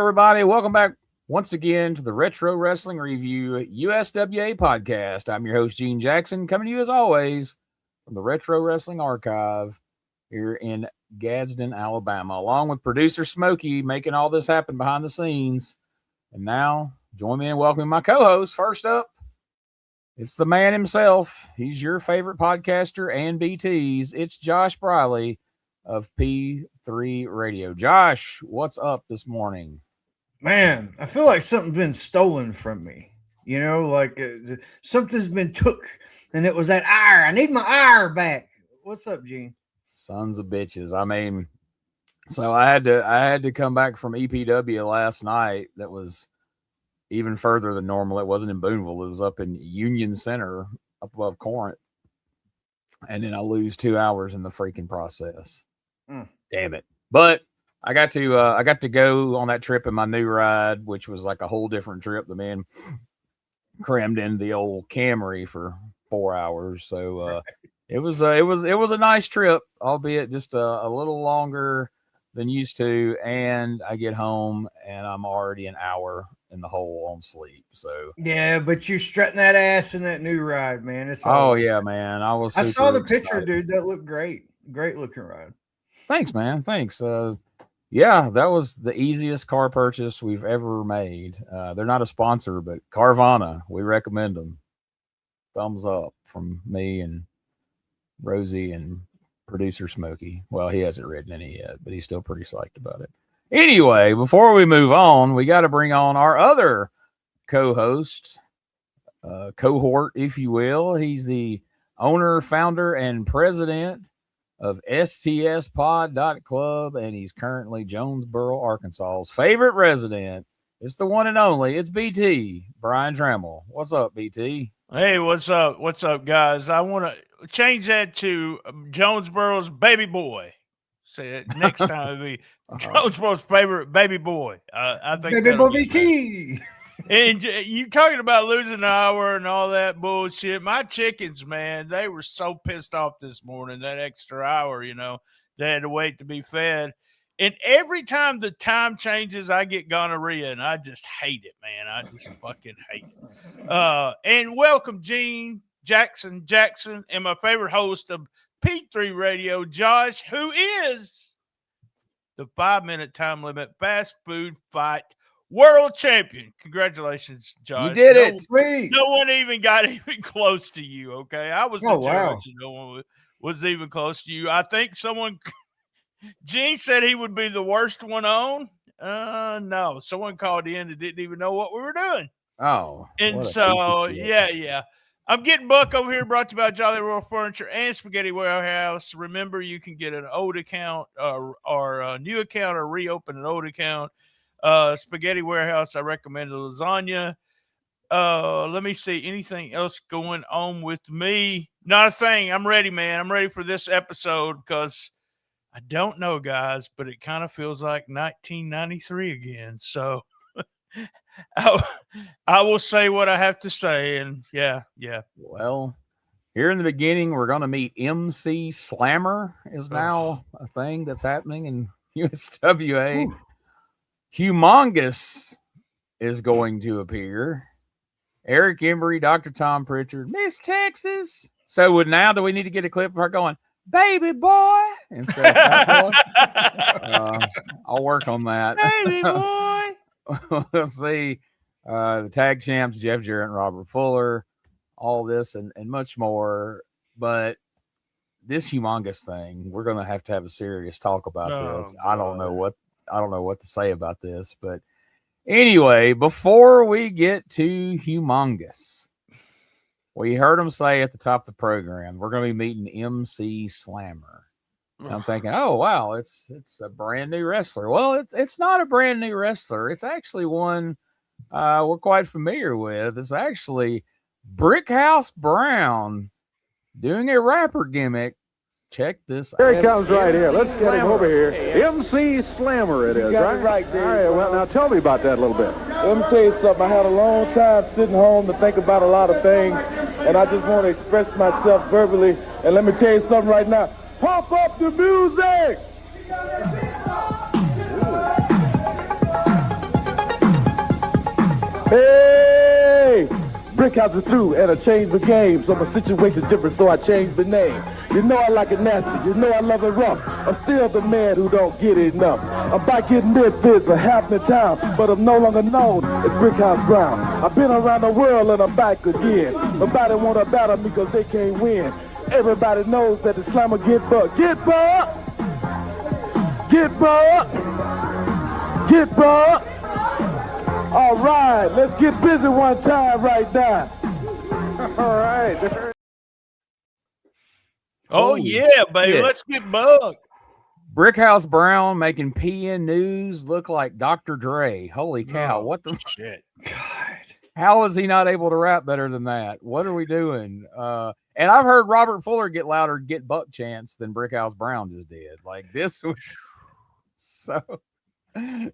everybody. Welcome back once again to the Retro Wrestling Review USWA podcast. I'm your host, Gene Jackson, coming to you as always from the Retro Wrestling Archive here in Gadsden, Alabama, along with producer Smokey making all this happen behind the scenes. And now, join me in welcoming my co-host. First up, it's the man himself. He's your favorite podcaster and BTs. It's Josh Briley of P3 Radio. Josh, what's up this morning? Man, I feel like something's been stolen from me. You know, like something's been took, and it was that ire. I need my ire back. What's up, Gene? Sons of bitches. I mean, so I had to come back from EPW last night. That was even further than normal. It wasn't in Boonville. It was up in Union Center, up above Corinth. And then I lose 2 hours in the freaking process. Damn it. But I got to go on that trip in my new ride, which was like a whole different trip. The man crammed in the old Camry for 4 hours. So it was a nice trip, albeit just a little longer than used to. And I get home and I'm already an hour in the hole on sleep. So yeah, but you're strutting that ass in that new ride, man. Yeah, man. I saw the picture, dude. That looked great. Great looking ride. Thanks, man. Thanks. Yeah, that was the easiest car purchase we've ever made. They're not a sponsor, but Carvana, we recommend them. Thumbs up from me and Rosie and producer Smokey. Well, he hasn't ridden any yet, but he's still pretty psyched about it. Anyway, before we move on, we got to bring on our other co-host, cohort, if you will. He's the owner, founder, and president of stspod.club, and he's currently Jonesboro, Arkansas's favorite resident. It's the one and only. It's BT, Brian Trammell. What's up, BT? Hey, what's up? What's up, guys? I want to change that to Jonesboro's baby boy. Say it next time. It'll be Jonesboro's favorite baby boy. I think baby boy BT. And you talking about losing an hour and all that bullshit. My chickens, man, they were so pissed off this morning, that extra hour, you know, they had to wait to be fed. And every time the time changes, I get gonorrhea, and I just hate it, man. I just fucking hate it. And welcome, Gene Jackson, and my favorite host of P3 Radio, Josh, who is the 5-minute time limit fast food fight world champion. Congratulations, Josh. You did it. Sweet. No one even got even close to you, okay? I was the judge. Wow. No one was even close to you. I think Gene said he would be the worst one on. No. Someone called in and didn't even know what we were doing. Oh. And so, yeah. I'm getting Buck over here, brought to you by Jolly Royal Furniture and Spaghetti Warehouse. Remember, you can get an old account or a new account or reopen an old account. Spaghetti Warehouse, I recommend the lasagna. Let me see. Anything else going on with me? Not a thing. I'm ready, man. I'm ready for this episode because I don't know, guys, but it kind of feels like 1993 again. So I will say what I have to say. And yeah. Well, here in the beginning, we're going to meet MC Slammer is now a thing that's happening in USWA. Ooh. Humongous is going to appear. Eric Embry, Dr. Tom Pritchard, Miss Texas. So do we need to get a clip of her going, baby boy, instead of fat boy? I'll work on that. Baby boy. We'll see. The tag champs, Jeff Jarrett and Robert Fuller, all this and much more. But this Humongous thing, we're going to have a serious talk about this. I don't know what to say about this, but anyway, before we get to Humongous, we heard him say at the top of the program, we're going to be meeting MC Slammer. And I'm thinking, oh wow, it's a brand new wrestler. Well, it's not a brand new wrestler. It's actually one we're quite familiar with. It's actually Brickhouse Brown doing a rapper gimmick. Check this out. Here he comes right here. Let's get him over here. MC Slammer it is, right? Right there. All right, well, now tell me about that a little bit. Let me tell you something. I had a long time sitting home to think about a lot of things, and I just want to express myself verbally. And let me tell you something right now. Pump up the music! Hey! Brickhouse is through and I changed the game, so my situation's different, so I changed the name. You know I like it nasty, you know I love it rough. I'm still the man who don't get enough. I'm back in Memphis, a half the time, but I'm no longer known as Brickhouse Brown. I've been around the world and I'm back again. Nobody wanna battle me cause they can't win. Everybody knows that the slammer get bucked. Get bucked! Get bucked! Get bucked! All right, let's get busy one time right now. All right. Oh, Holy yeah, baby. shit. Let's get bugged. Brickhouse Brown making PN News look like Dr. Dre. Holy cow. Oh, What the shit? God. How is he not able to rap better than that? What are we doing? And I've heard Robert Fuller get louder get buck chants than Brickhouse Brown just did. Like, this was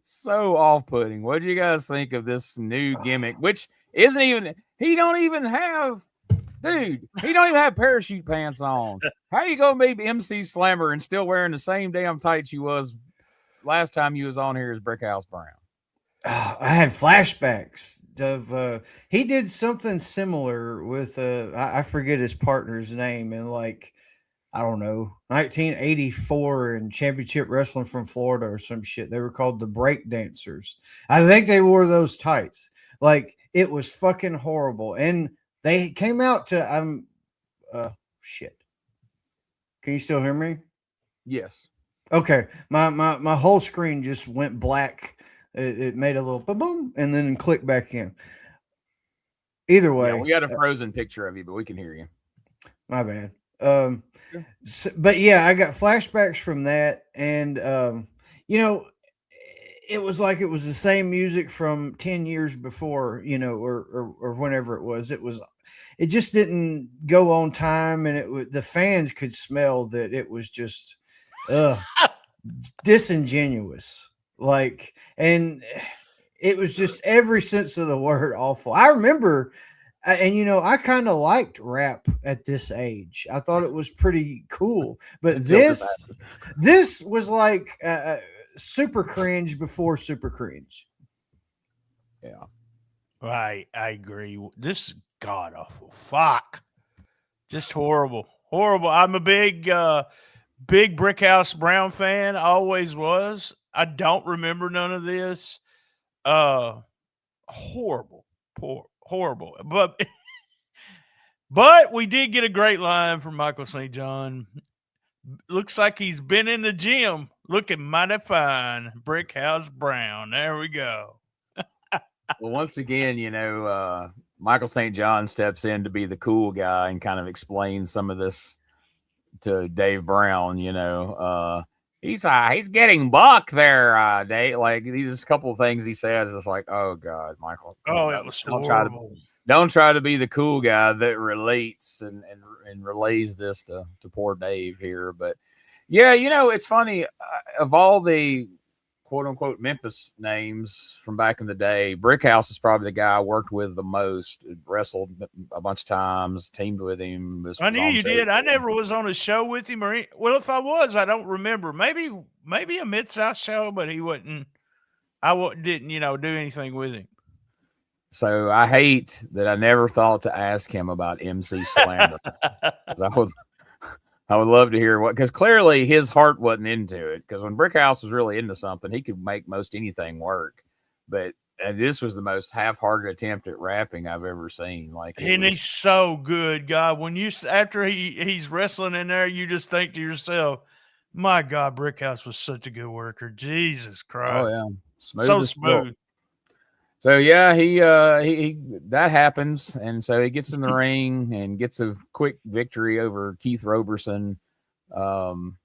so off-putting. What do you guys think of this new gimmick? Which isn't even, he don't even have parachute pants on. How you gonna be MC Slammer and still wearing the same damn tights you was last time you was on here as Brickhouse Brown? I had flashbacks of he did something similar with I forget his partner's name, and like, I don't know, 1984 in Championship Wrestling from Florida or some shit. They were called the Break Dancers. I think they wore those tights. Like, it was fucking horrible. And they came out to shit. Can you still hear me? Yes. Okay. My whole screen just went black. It made a little boom boom and then clicked back in. Either way. Yeah, we got a frozen picture of you, but we can hear you. My bad. But yeah, I got flashbacks from that, and you know, it was like it was the same music from 10 years before, you know, or whenever it was. It just didn't go on time, and the fans could smell that it was just disingenuous. Like, and it was just every sense of the word awful. I remember. And, you know, I kind of liked rap at this age. I thought it was pretty cool. But this was like super cringe before super cringe. Yeah. Right. I agree. This is god awful. Fuck. Just horrible. Horrible. I'm a big Brickhouse Brown fan. Always was. I don't remember none of this. Horrible. Horrible. But we did get a great line from Michael St. John. Looks like he's been in the gym looking mighty fine. Brickhouse Brown. There we go. Well, once again, you know, Michael St. John steps in to be the cool guy and kind of explains some of this to Dave Brown. You know, he's getting buck there, Dave. Like, these a couple of things he says. It's like, oh God, Michael. Oh, it was horrible. Don't try to be the cool guy that relates and relays this to poor Dave here. But yeah, you know, it's funny. Of all the quote unquote Memphis names from back in the day, Brickhouse is probably the guy I worked with the most. Wrestled a bunch of times, teamed with him. I knew you did. I never was on a show with him, or well, if I was, I don't remember. Maybe a Mid-South show, but he wasn't. Didn't do anything with him. So I hate that I never thought to ask him about MC Slammer. I would love to hear because clearly his heart wasn't into it. Because when Brickhouse was really into something, he could make most anything work. But this was the most half-hearted attempt at rapping I've ever seen. Like, he's so good, God. When after he's wrestling in there, you just think to yourself, "My God, Brickhouse was such a good worker." Jesus Christ! Oh yeah, smooth. Silk. So yeah, he that happens, and so he gets in the ring and gets a quick victory over Keith Roberson, and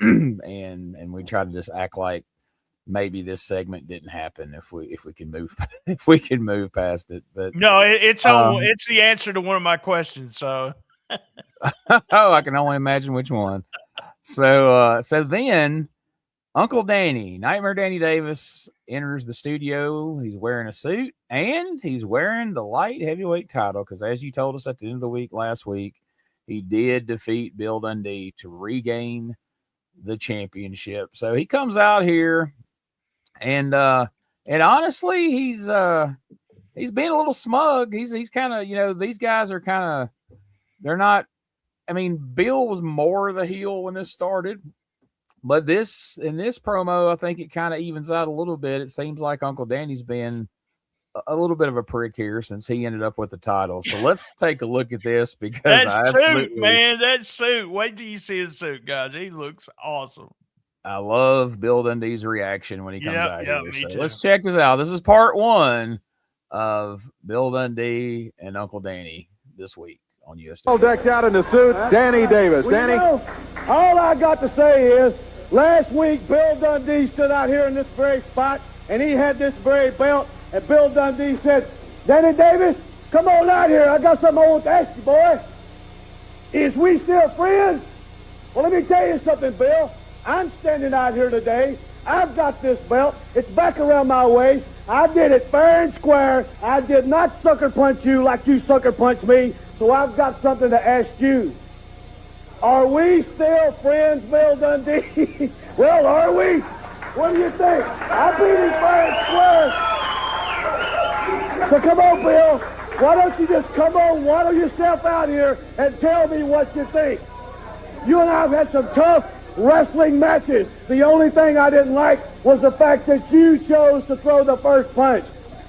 we try to just act like maybe this segment didn't happen if we can move past it. But no, it's the answer to one of my questions. So oh, I can only imagine which one. So then Uncle Danny, Nightmare Danny Davis, enters the studio. He's wearing a suit and he's wearing the light heavyweight title because, as you told us at the end of the week last week, he did defeat Bill Dundee to regain the championship. So he comes out here and honestly, he's he's being a little smug. He's kind of, you know, these guys are kind of, they're not. I mean, Bill was more the heel when this started, but in this promo, I think it kind of evens out a little bit. It seems like Uncle Danny's been a little bit of a prick here since he ended up with the title. So let's take a look at this because that suit, man, that suit. Wait till you see his suit, guys. He looks awesome. I love Bill Dundee's reaction when he comes out here. Me So too. let's check this out. This is part 1 of Bill Dundee and Uncle Danny this week on USWA. All decked out in the suit, Danny Davis. Well, Danny? you know, all I got to say is, last week Bill Dundee stood out here in this very spot, and he had this very belt, and Bill Dundee said, Danny Davis, come on out here. I got something I want to ask you, boy. Is we still friends? Well, let me tell you something, Bill. I'm standing out here today. I've got this belt. It's back around my waist. I did it fair and square. I did not sucker punch you like you sucker punched me. So I've got something to ask you. Are we still friends, Bill Dundee? Well, are we? What do you think? I beat him fair and square. So come on, Bill. Why don't you just come on, waddle yourself out here and tell me what you think? You and I have had some tough wrestling matches. The only thing I didn't like was the fact that you chose to throw the first punch.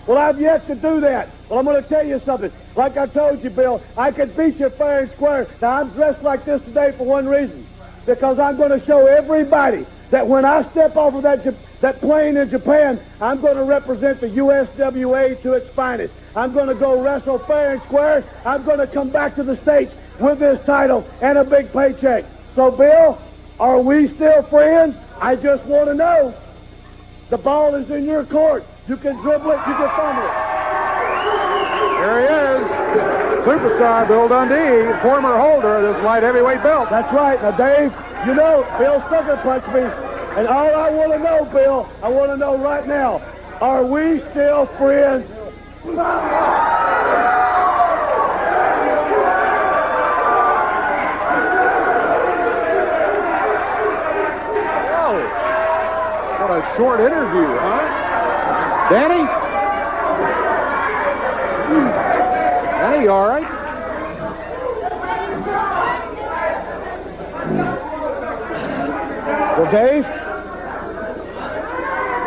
Well, I've yet to do that. Well, I'm going to tell you something. Like I told you, Bill, I could beat you fair and square. Now, I'm dressed like this today for one reason. Because I'm going to show everybody that when I step off of that plane in Japan, I'm going to represent the USWA to its finest. I'm going to go wrestle fair and square. I'm going to come back to the States with this title and a big paycheck. So, Bill, are we still friends? I just want to know. The ball is in your court. You can dribble it, you can fumble it. Here he is, superstar Bill Dundee, former holder of this light heavyweight belt. That's right. Now, Dave, you know, Bill sucker punched me. And all I want to know, Bill, I want to know right now, are we still friends? What a short interview, huh? Danny? Danny, you all right? Well, Dave,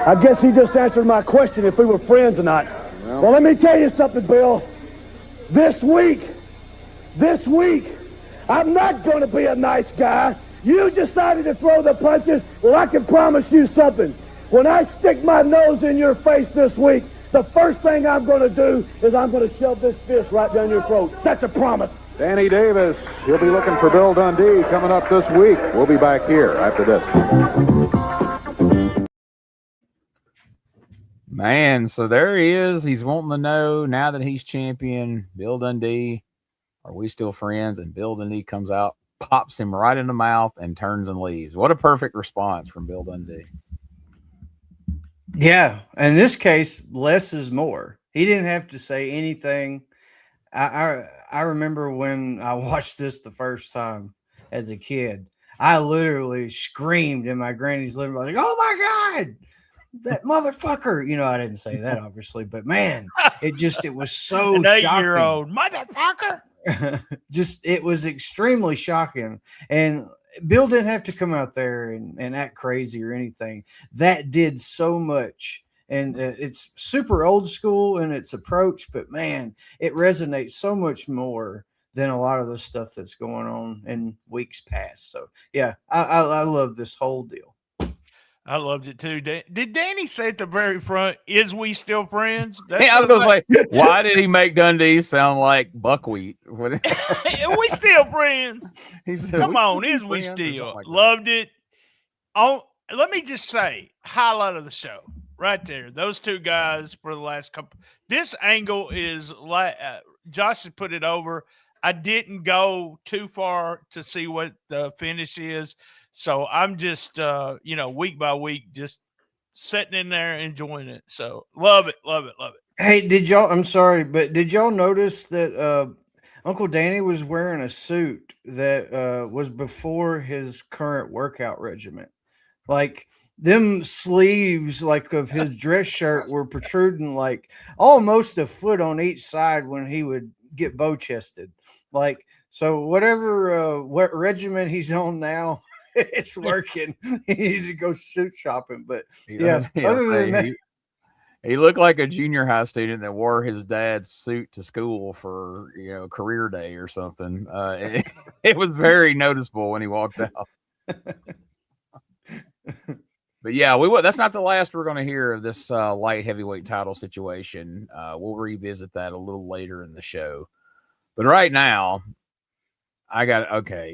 I guess he just answered my question if we were friends or not. Well, let me tell you something, Bill. This week, I'm not going to be a nice guy. You decided to throw the punches. Well, I can promise you something. When I stick my nose in your face this week, the first thing I'm going to do is I'm going to shove this fist right down your throat. That's a promise. Danny Davis, he'll be looking for Bill Dundee coming up this week. We'll be back here after this. Man, so there he is. He's wanting to know now that he's champion, Bill Dundee, are we still friends? And Bill Dundee comes out, pops him right in the mouth, and turns and leaves. What a perfect response from Bill Dundee. Yeah, in this case, less is more. He didn't have to say anything. I remember when I watched this the first time as a kid, I literally screamed in my granny's living room, like, "Oh my God, that motherfucker!" You know, I didn't say that obviously, but man, it was so An shocking. 8-year-old motherfucker. It was extremely shocking. And Bill didn't have to come out there and act crazy or anything. That did so much. And it's super old school in its approach, but man, it resonates so much more than a lot of the stuff that's going on in weeks past. So yeah, I love this whole deal. I loved it too. Did Danny say at the very front, "Is we still friends?" I was going to say, why did he make Dundee sound like buckwheat? We still friends. He said, Come on, is we still? Loved it. Let me just say, highlight of the show right there. Those two guys for the last couple. This angle is like Josh has put it over. I didn't go too far to see what the finish is. So I'm just, week by week, just sitting in there enjoying it. So love it, love it, love it. Hey, I'm sorry, but did y'all notice that Uncle Danny was wearing a suit that was before his current workout regimen? Like, them sleeves like of his dress shirt were protruding like almost a foot on each side when he would get bow chested. Like, so whatever what regiment he's on now, it's working. He needed to go suit shopping. But yeah, other than that, he looked like a junior high student that wore his dad's suit to school for, career day or something. It was very noticeable when he walked out. But yeah, that's not the last we're going to hear of this light heavyweight title situation. We'll revisit that a little later in the show. But right now,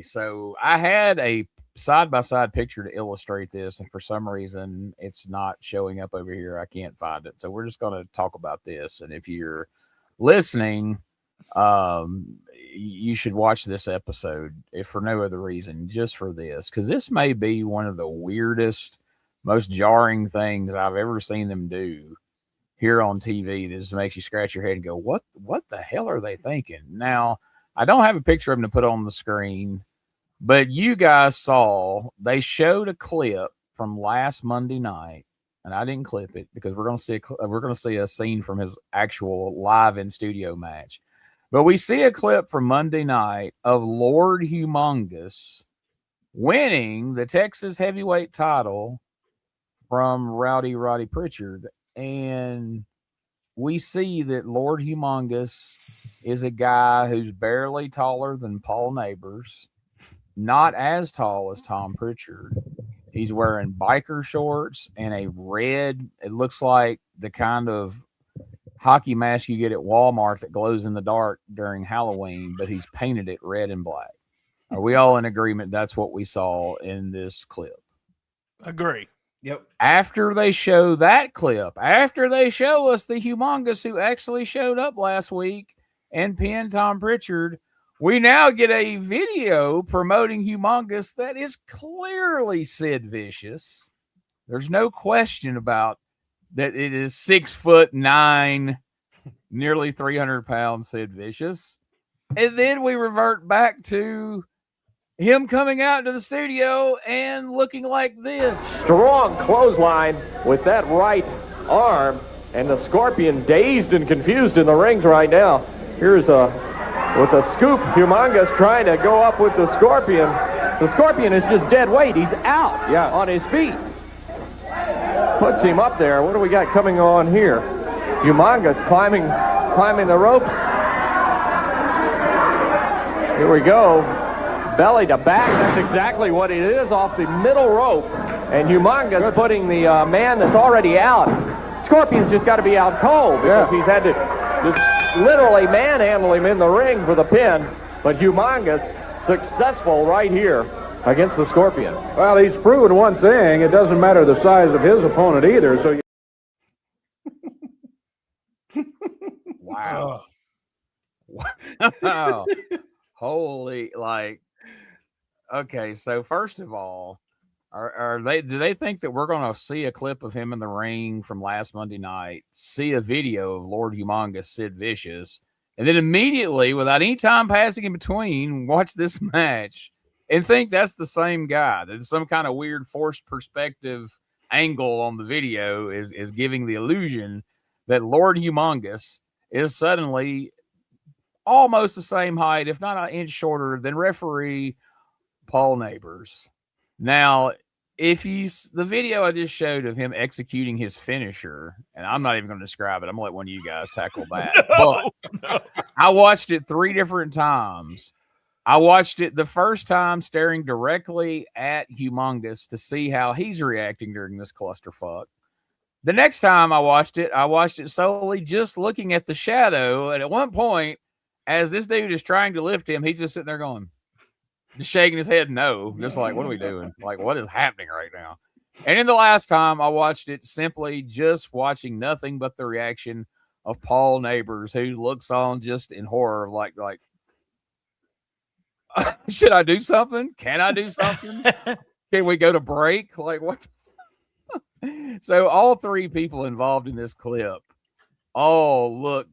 so I had a side-by-side picture to illustrate this, and for some reason, it's not showing up over here. I can't find it. So we're just going to talk about this. And if you're listening, you should watch this episode, if for no other reason, just for this, because this may be one of the weirdest, most jarring things I've ever seen them do here on TV. This makes you scratch your head and go, what the hell are they thinking? Now, I don't have a picture of them to put on the screen, but you guys saw, they showed a clip from last Monday night, and I didn't clip it because we're going to see a scene from his actual live in studio match. But we see a clip from Monday night of Lord Humongous winning the Texas heavyweight title from Roddy Pritchard. And we see that Lord Humongous is a guy who's barely taller than Paul Neighbors, not as tall as Tom Pritchard. He's wearing biker shorts and a red, it looks like the kind of hockey mask you get at Walmart that glows in the dark during Halloween, but he's painted it red and black. Are we all in agreement that's what we saw in this clip? Agree. Yep. After they show that clip, after they show us the Humongous who actually showed up last week and pinned Tom Pritchard, we now get a video promoting Humongous that is clearly Sid Vicious. There's no question about that. It is 6'9", nearly 300-pound Sid Vicious. And then we revert back to him coming out to the studio and looking like this. Strong clothesline with that right arm, and the Scorpion dazed and confused in the rings right now. Here's with a scoop, Humongous trying to go up with the Scorpion. The Scorpion is just dead weight. He's out on his feet. Puts him up there. What do we got coming on here? Humongous climbing the ropes. Here we go. Belly to back, that's exactly what it is, off the middle rope. And Humongous putting the man that's already out. Scorpion's just got to be out cold because he's had to just literally manhandle him in the ring for the pin. But Humongous successful right here against the Scorpion. Well, he's proven one thing. It doesn't matter the size of his opponent either. So Wow. Wow. Holy, okay, so first of all, do they think that we're going to see a clip of him in the ring from last Monday night, see a video of Lord Humongous, Sid Vicious, and then immediately, without any time passing in between, watch this match and think that's the same guy? That some kind of weird forced perspective angle on the video is giving the illusion that Lord Humongous is suddenly almost the same height, if not an inch shorter than referee Paul Neighbors. Now, the video I just showed of him executing his finisher, and I'm not even going to describe it. I'm going to let one of you guys tackle that. But I watched it 3 different times. I watched it the first time staring directly at Humongous to see how he's reacting during this clusterfuck. The next time I watched it solely just looking at the shadow. And at one point, as this dude is trying to lift him, he's just sitting there going, just shaking his head no. Just like, what are we doing? Like, what is happening right now? And in the last time I watched it, simply just watching nothing but the reaction of Paul Neighbors, who looks on just in horror, like should I do something? Can I do something? Can we go to break? Like, what? So all 3 people involved in this clip all look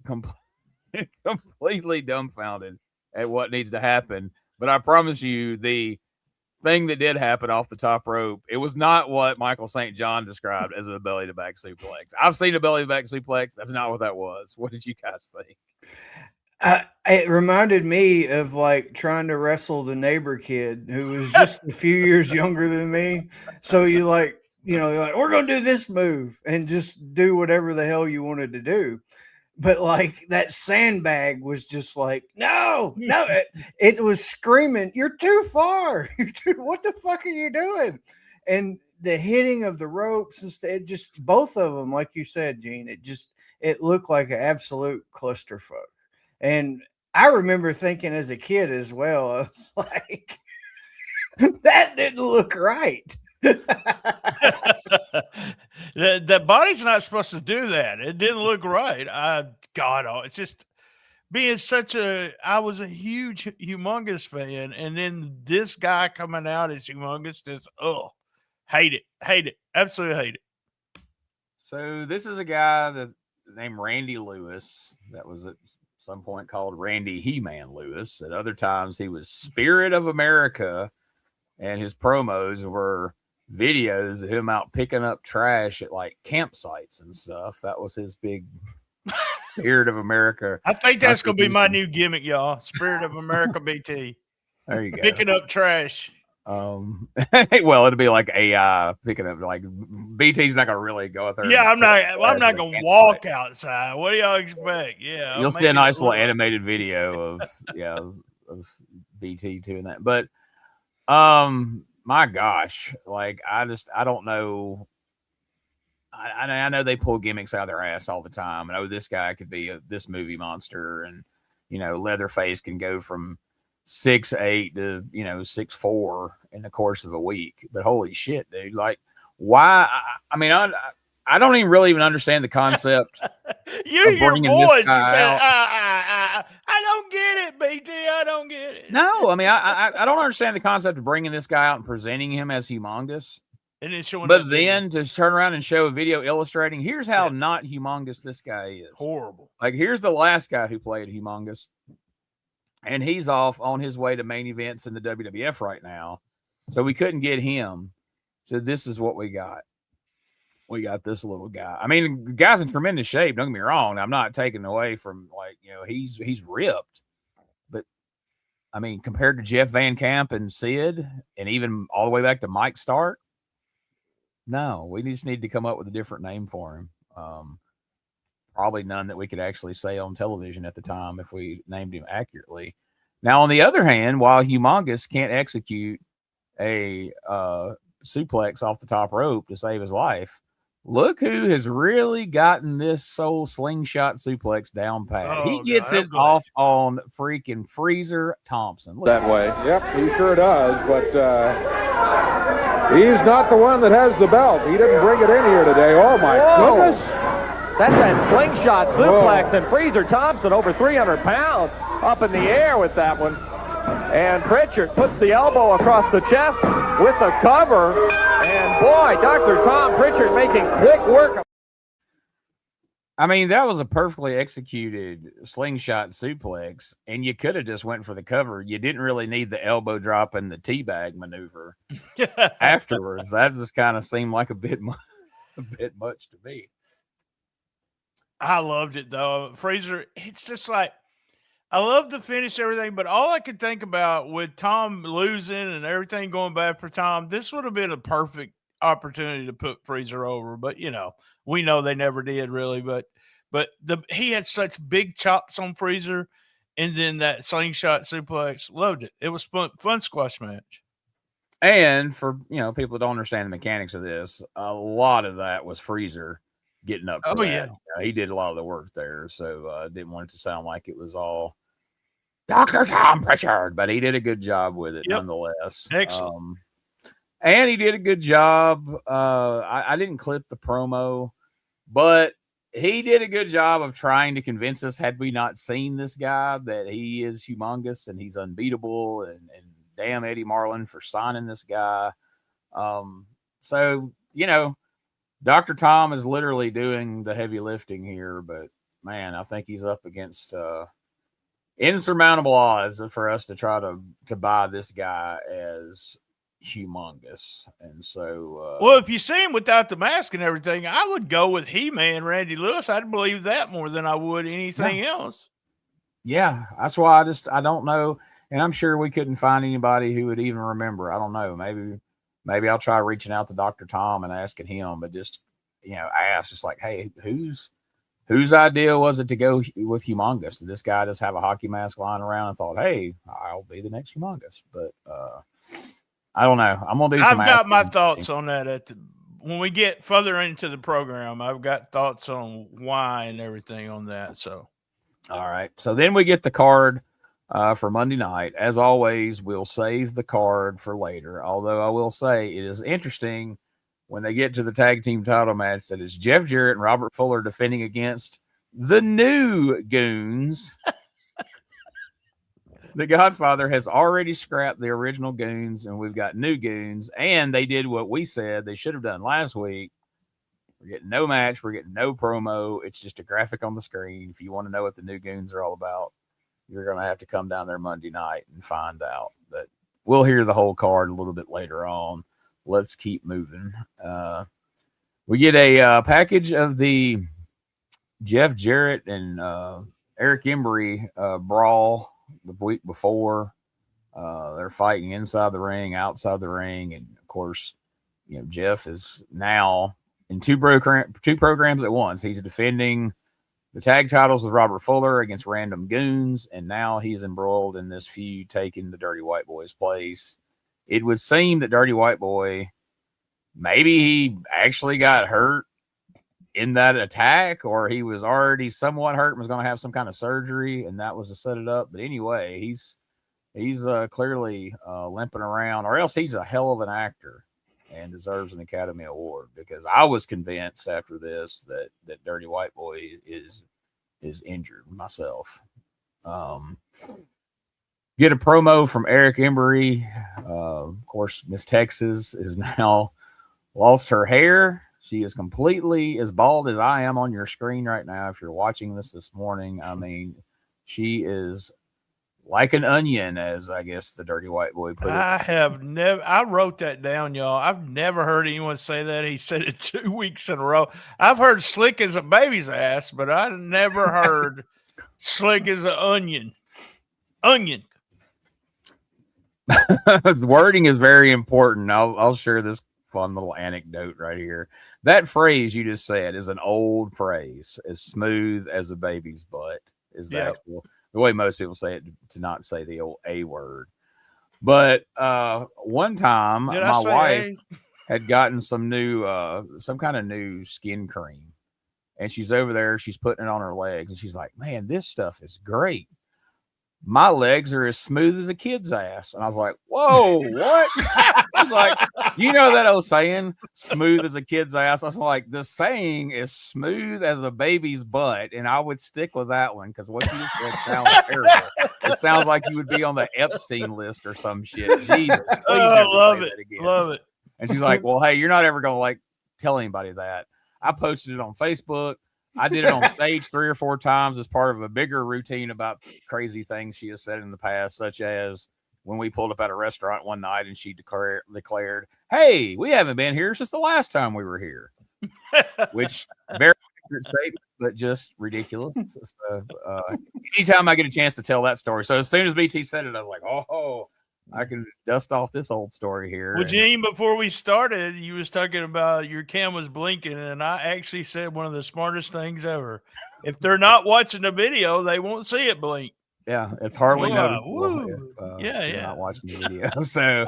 completely dumbfounded at what needs to happen. But I promise you, the thing that did happen off the top rope, it was not what Michael St. John described as a belly to back suplex. I've seen a belly to back suplex. That's not what that was. What did you guys think? It reminded me of like trying to wrestle the neighbor kid who was just a few years younger than me. So you're like, we're going to do this move and just do whatever the hell you wanted to do. But like that sandbag was just like, no, it was screaming, you're too far. What the fuck are you doing? And the hitting of the ropes, instead, just both of them, like you said, Gene, it looked like an absolute clusterfuck. And I remember thinking as a kid as well, I was like, that didn't look right. The body's not supposed to do that. It didn't look right. It's just being I was a huge Humongous fan, and then this guy coming out as Humongous, hate it, absolutely hate it. So this is a guy named Randy Lewis that was at some point called Randy He-Man Lewis. At other times, he was Spirit of America, and his promos were videos of him out picking up trash at like campsites and stuff. That was his big Spirit of America. I think that's going to be my new gimmick, y'all. Spirit of America BT. There you go. Picking up trash. Well, it'll be like AI picking up, like BT's not gonna really go out there. Yeah, I'm not gonna walk outside. What do y'all expect? Yeah, you'll see a nice little animated video of BT doing that. But my gosh, like I don't know. I know they pull gimmicks out of their ass all the time. I know this guy could be this movie monster, and Leatherface can go from 6'8" to 6'4" in the course of a week. But holy shit, dude! Like, why? I don't even really understand the concept. Your voice, you said, I don't get it, BT. I don't get it. No, I don't understand the concept of bringing this guy out and presenting him as Humongous. And then showing, but then to turn around and show a video illustrating, here's how not Humongous this guy is. Horrible. Like, here's the last guy who played Humongous, and he's off on his way to main events in the WWF right now. So we couldn't get him. So this is what we got. We got this little guy. The guy's in tremendous shape. Don't get me wrong. I'm not taking away from, he's ripped. But, compared to Jeff Van Camp and Sid, and even all the way back to Mike Stark, no, we just need to come up with a different name for him. Probably none that we could actually say on television at the time if we named him accurately. Now, on the other hand, while Humongous can't execute a suplex off the top rope to save his life, look who has really gotten this soul slingshot suplex down pat. He gets it off on freaking Freezer Thompson. Look that way. Yep, he sure does, but he's not the one that has the belt. He didn't bring it in here today. Oh, my goodness. That's that slingshot suplex, and Freezer Thompson, over 300 pounds, up in the air with that one. And Pritchard puts the elbow across the chest with the cover. And boy, Dr. Tom Pritchard making quick work. That was a perfectly executed slingshot suplex, and you could have just went for the cover. You didn't really need the elbow drop and the teabag maneuver afterwards. That just kind of seemed like a bit much to me. I loved it, though. Freezer, it's just like, I love the finish, everything, but all I could think about with Tom losing and everything going bad for Tom, this would have been a perfect opportunity to put Freezer over. But, we know they never did really. But he had such big chops on Freezer, and then that slingshot suplex, loved it. It was fun squash match. And for, people that don't understand the mechanics of this, a lot of that was Freezer getting up. He did a lot of the work there, so didn't want it to sound like it was all Dr. Tom Pritchard, but he did a good job with it nonetheless. Excellent. And he did a good job. I didn't clip the promo, but he did a good job of trying to convince us, had we not seen this guy, that he is Humongous and he's unbeatable, and damn Eddie Marlin for signing this guy. So, Dr. Tom is literally doing the heavy lifting here, but man, I think he's up against insurmountable odds for us to try to buy this guy as Humongous. And so, well, if you see him without the mask and everything, I would go with He-Man, Randy Lewis. I'd believe that more than I would anything else. Yeah, that's why I don't know. And I'm sure we couldn't find anybody who would even remember. I don't know. Maybe I'll try reaching out to Dr. Tom and asking him, but just, ask just like, hey, whose idea was it to go with Humongous? Did this guy just have a hockey mask lying around and thought, hey, I'll be the next Humongous? But I don't know. I'm gonna do some. I've got my thoughts on that when we get further into the program. I've got thoughts on why and everything on that. So, all right. So then we get the card for Monday night. As always, we'll save the card for later. Although I will say it is interesting when they get to the tag team title match that is Jeff Jarrett and Robert Fuller defending against the new Goons. The Godfather has already scrapped the original Goons, and we've got new Goons. And they did what we said they should have done last week. We're getting no match. We're getting no promo. It's just a graphic on the screen. If you want to know what the new Goons are all about, you're going to have to come down there Monday night and find out. But we'll hear the whole card a little bit later on. Let's keep moving. We get a package of the Jeff Jarrett and Eric Embry brawl the week before. They're fighting inside the ring, outside the ring. And, of course, Jeff is now in two programs at once. He's defending the tag titles with Robert Fuller against random Goons, and now he's embroiled in this feud, taking the Dirty White Boy's place. It would seem that Dirty White Boy, maybe he actually got hurt in that attack, or he was already somewhat hurt and was going to have some kind of surgery, and that was to set it up. But anyway, he's clearly limping around, or else he's a hell of an actor and deserves an Academy Award, because I was convinced after this that Dirty White Boy is injured myself. Get a promo from Eric Embry. Of course, Miss Texas is now lost her hair. She is completely as bald as I am on your screen right now. If you're watching this morning, I mean, she is like an onion, as I guess the Dirty White Boy put it. I wrote that down, y'all. I've never heard anyone say that. He said it 2 weeks in a row. I've heard slick as a baby's ass, but I never heard slick as an onion. Onion. The wording is very important. I'll share this fun little anecdote right here. That phrase you just said is an old phrase. As smooth as a baby's butt is the actual, the way most people say it, to not say the old A word. But one time my wife had gotten some kind of new skin cream, and she's over there, she's putting it on her legs, and she's like, man, this stuff is great. My legs are as smooth as a kid's ass. And I was like, whoa, what? I was like, that old saying, smooth as a kid's ass. I was like, the saying is smooth as a baby's butt. And I would stick with that one, because what you just said sounds terrible. It sounds like you would be on the Epstein list or some shit. Jesus. I love it. Love it. And she's like, well, hey, you're not ever going to tell anybody that. I posted it on Facebook. I did it on stage 3 or 4 times as part of a bigger routine about crazy things she has said in the past, such as when we pulled up at a restaurant one night and she declared, hey, we haven't been here since the last time we were here, which very accurate statement, but just ridiculous. So, anytime I get a chance to tell that story. So as soon as BT said it, I was like, oh, I can dust off this old story here. Well, Gene, before we started, you was talking about your cam was blinking, and I actually said one of the smartest things ever. If they're not watching the video, they won't see it blink. Yeah, it's hardly noticeable if you're not watching the video. So,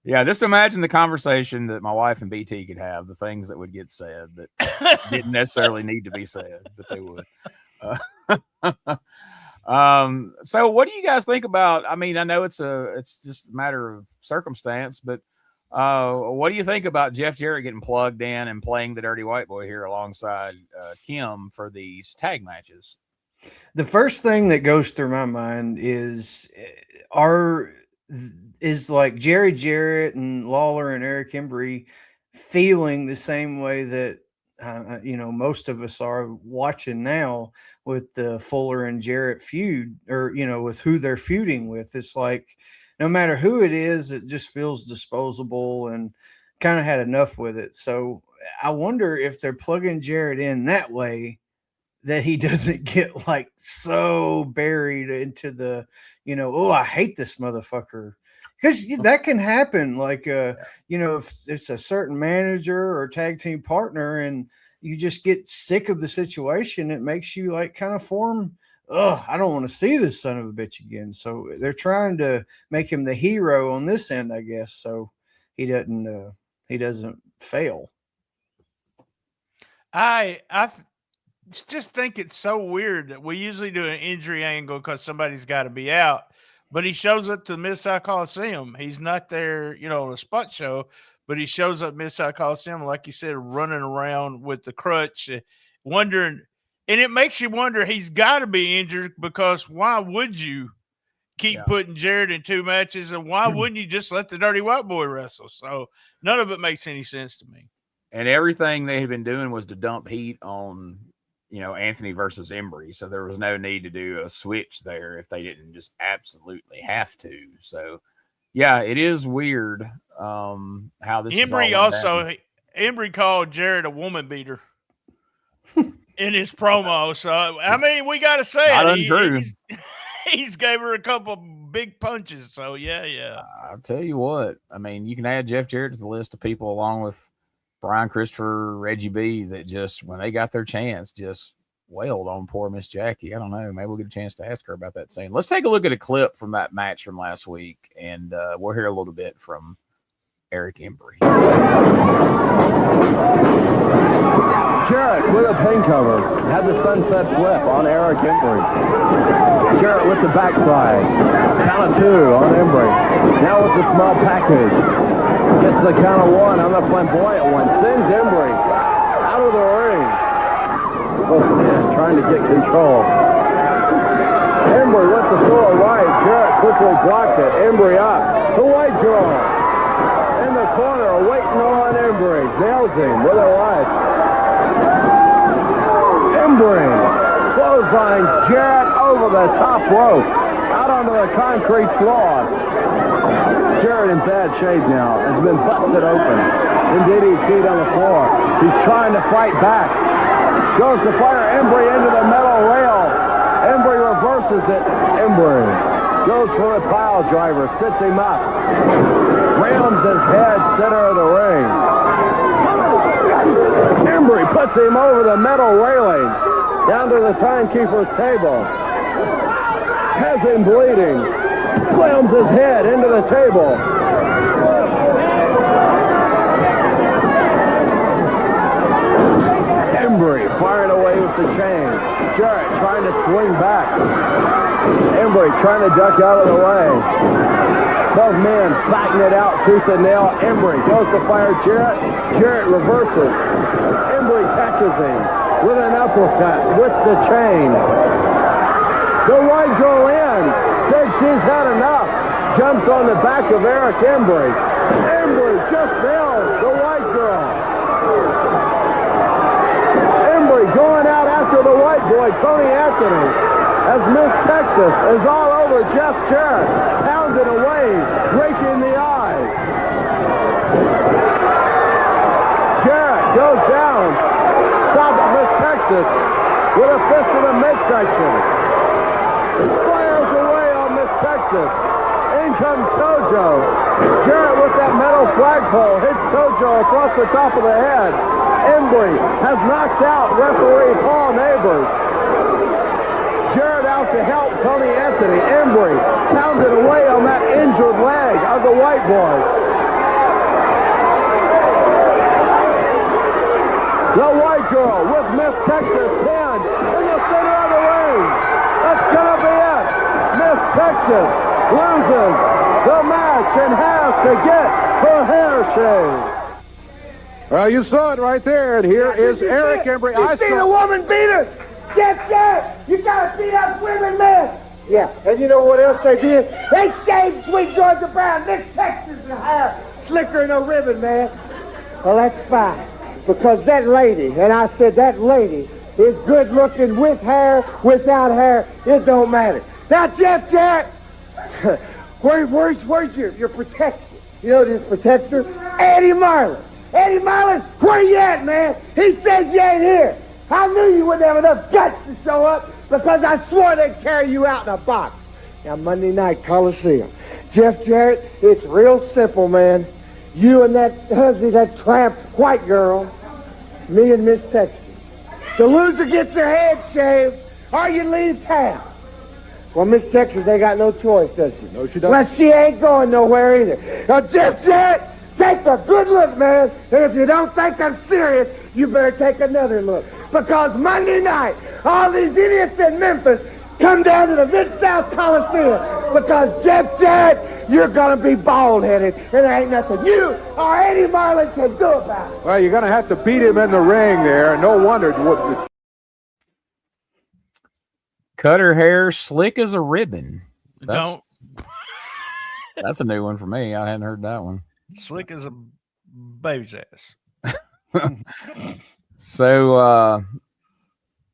yeah, just imagine the conversation that my wife and BT could have, the things that would get said that didn't necessarily need to be said, but they would. So what do you guys think about, I mean, I know it's just a matter of circumstance, but what do you think about Jeff Jarrett getting plugged in and playing the Dirty White Boy here alongside Kim for these tag matches? The first thing that goes through my mind is like Jerry Jarrett and Lawler and Eric Embry feeling the same way that most of us are watching now with the Fuller and Jarrett feud, or with who they're feuding with. It's like no matter who it is, it just feels disposable and kind of had enough with it. So I wonder if they're plugging Jarrett in that way that he doesn't get like so buried into the, oh, I hate this motherfucker. Because that can happen. Like, if it's a certain manager or tag team partner and you just get sick of the situation, it makes you like kind of form, I don't want to see this son of a bitch again. So they're trying to make him the hero on this end, I guess. So he doesn't fail. I just think it's so weird that we usually do an injury angle because somebody's got to be out. But he shows up to Mid-South Coliseum. He's not there, a spot show, but he shows up Mid-South Coliseum, like you said, running around with the crutch, wondering. And it makes you wonder, he's got to be injured because why would you keep putting Jarrett in 2 matches? And why wouldn't you just let the Dirty White Boy wrestle? So none of it makes any sense to me. And everything they had been doing was to dump heat on Anthony versus Embry. So there was no need to do a switch there if they didn't just absolutely have to. So, yeah, it is weird how this Embry called Jarrett a woman beater in his promo. So, I mean, we got to say he's gave her a couple big punches. So, yeah. I'll tell you what. I mean, you can add Jeff Jarrett to the list of people along with Brian Christopher, Reggie B, that just, when they got their chance, just wailed on poor Miss Jackie. I don't know. Maybe we'll get a chance to ask her about that scene. Let's take a look at a clip from that match from last week, and we'll hear a little bit from Eric Embry. Jarrett with a pin cover. Had the sunset flip on Eric Embry. Jarrett with the backside. Count of 2 on Embry. Now with the small package. Gets the count of 1 on the flamboyant one. Sends Embry out of the ring. Oh, man, trying to get control. Embry with the full right. Jarrett quickly blocked it. Embry up. The white girl in the corner waiting on Embry. Nails him with a right. Embry clothesline Jarrett over the top rope. Out onto the concrete floor. Jarrett in bad shape now. Has been busted open. Indeed, he's feet on the floor. He's trying to fight back. Goes to fire Embry into the metal rail. Embry reverses it. Embry goes for a pile driver. Sits him up. Rams his head center of the ring. Embry puts him over the metal railing. Down to the timekeeper's table. Has him bleeding. Slams his head into the table. Embry firing away with the chain. Jarrett trying to swing back. Embry trying to duck out of the way. Both men fighting it out tooth and nail. Embry goes to fire Jarrett. Jarrett reverses. Embry catches him with an uppercut with the chain. The white girl in. Says she's had enough. Jumps on the back of Eric Embry. Embry just nails the white girl. Embry going out after the white boy, Tony Anthony, as Miss Texas is all over Jeff Jarrett, pounding away, raking the eyes. Jarrett goes down, stops Miss Texas with a fist in the midsection. Fires away on Miss Texas. In comes Tojo. Jarrett with that metal flagpole hits Tojo across the top of the head. Embry has knocked out referee Paul Neighbors. Jarrett out to help Tony Anthony. Embry pounded away on that injured leg of the white boy. The white girl with Miss Texas pinned in the center of the ring. That's gonna be it. Miss Texas loses the match and has to get her hair shaved. Well, you saw it right there, and here is Eric Embry. You seen a woman beater? Jeff, you gotta beat up women, man. Yeah, and you know what else they did? They shaved Sweet Georgia Brown. This Texas hair slicker than a ribbon, man. Well, that's fine, because that lady, and I said that lady, is good looking with hair, without hair. It don't matter. Now, Jeff Jarrett, Where's your protector? You know this protector? Eddie Marlin. Eddie Marlin, where you at, man? He says you ain't here. I knew you wouldn't have enough guts to show up because I swore they'd carry you out in a box. Now, Monday night, Coliseum. Jeff Jarrett, it's real simple, man. You and that husband, that tramp white girl, me and Miss Texas. The loser gets her head shaved or you leave town. Well, Miss Texas ain't got no choice, does she? No, she doesn't. Well, she ain't going nowhere either. Now, Jeff Jarrett, take a good look, man. And if you don't think I'm serious, you better take another look. Because Monday night, all these idiots in Memphis come down to the Mid-South Coliseum. Because Jeff Jarrett, you're going to be bald-headed. And there ain't nothing you or Eddie Marlin can do about it. Well, you're going to have to beat him in the ring there. No wonder. Cut her hair slick as a ribbon. That's a new one for me. I hadn't heard that one. Slick as a baby's ass. So,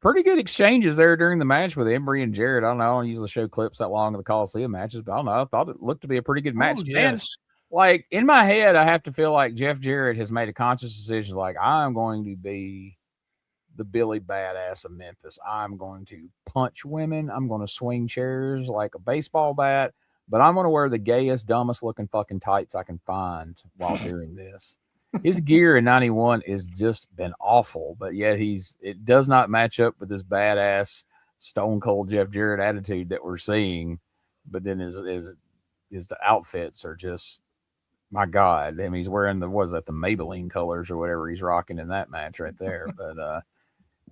pretty good exchanges there during the match with Embry and Jarrett. I don't know. I don't usually show clips that long of the Coliseum matches, but I don't know. I thought it looked to be a pretty good match. And, like, in my head, I have to feel like Jeff Jarrett has made a conscious decision. Like, I'm going to be the Billy Badass of Memphis. I'm going to punch women. I'm going to swing chairs like a baseball bat, but I'm going to wear the gayest, dumbest looking fucking tights I can find while doing this. His gear in 91 has just been awful, but yet it does not match up with this badass stone cold Jeff Jarrett attitude that we're seeing. But then his outfits are just, my God. I mean, he's wearing the Maybelline colors or whatever he's rocking in that match right there. But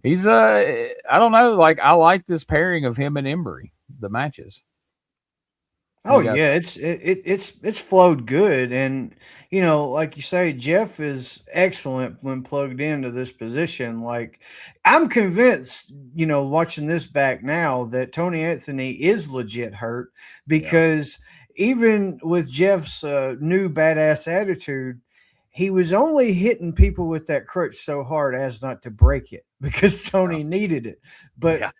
he's I don't know, like, I like this pairing of him and Embry, the matches. Oh yeah, it's flowed good, and you know, like you say, Jeff is excellent when plugged into this position. Like, I'm convinced, you know, watching this back now, that Tony Anthony is legit hurt, because even with Jeff's new badass attitude, he was only hitting people with that crutch so hard as not to break it, because Tony needed it. But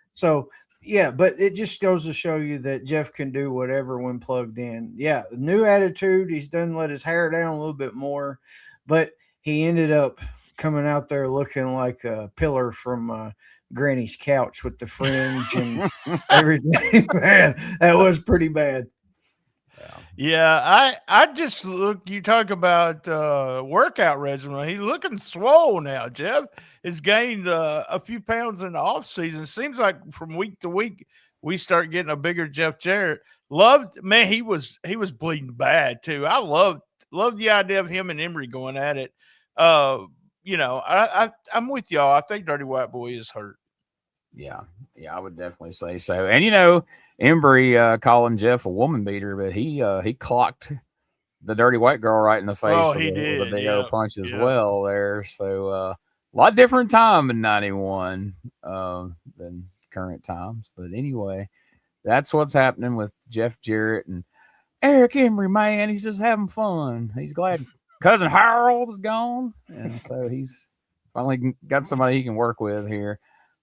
but it just goes to show you that Jeff can do whatever when plugged in. Yeah, new attitude. He's done let his hair down a little bit more, but he ended up coming out there looking like a pillar from Granny's couch with the fringe and everything. Man, that was pretty bad. Yeah, I just look. You talk about workout regimen. He's looking swole now. Jeff has gained a few pounds in the off season. Seems like from week to week we start getting a bigger Jeff Jarrett. He was bleeding bad too. I loved the idea of him and Embry going at it. You know, I'm with y'all. I think Dirty White Boy is hurt. Yeah, I would definitely say so. And you know, Embry calling Jeff a woman beater, but he clocked the Dirty White Girl right in the face with a big old punch as well there. So a lot different time in 91 than current times. But anyway, that's what's happening with Jeff Jarrett and Eric Embry, man. He's just having fun. He's glad Cousin Harold is gone, and so he's finally got somebody he can work with here.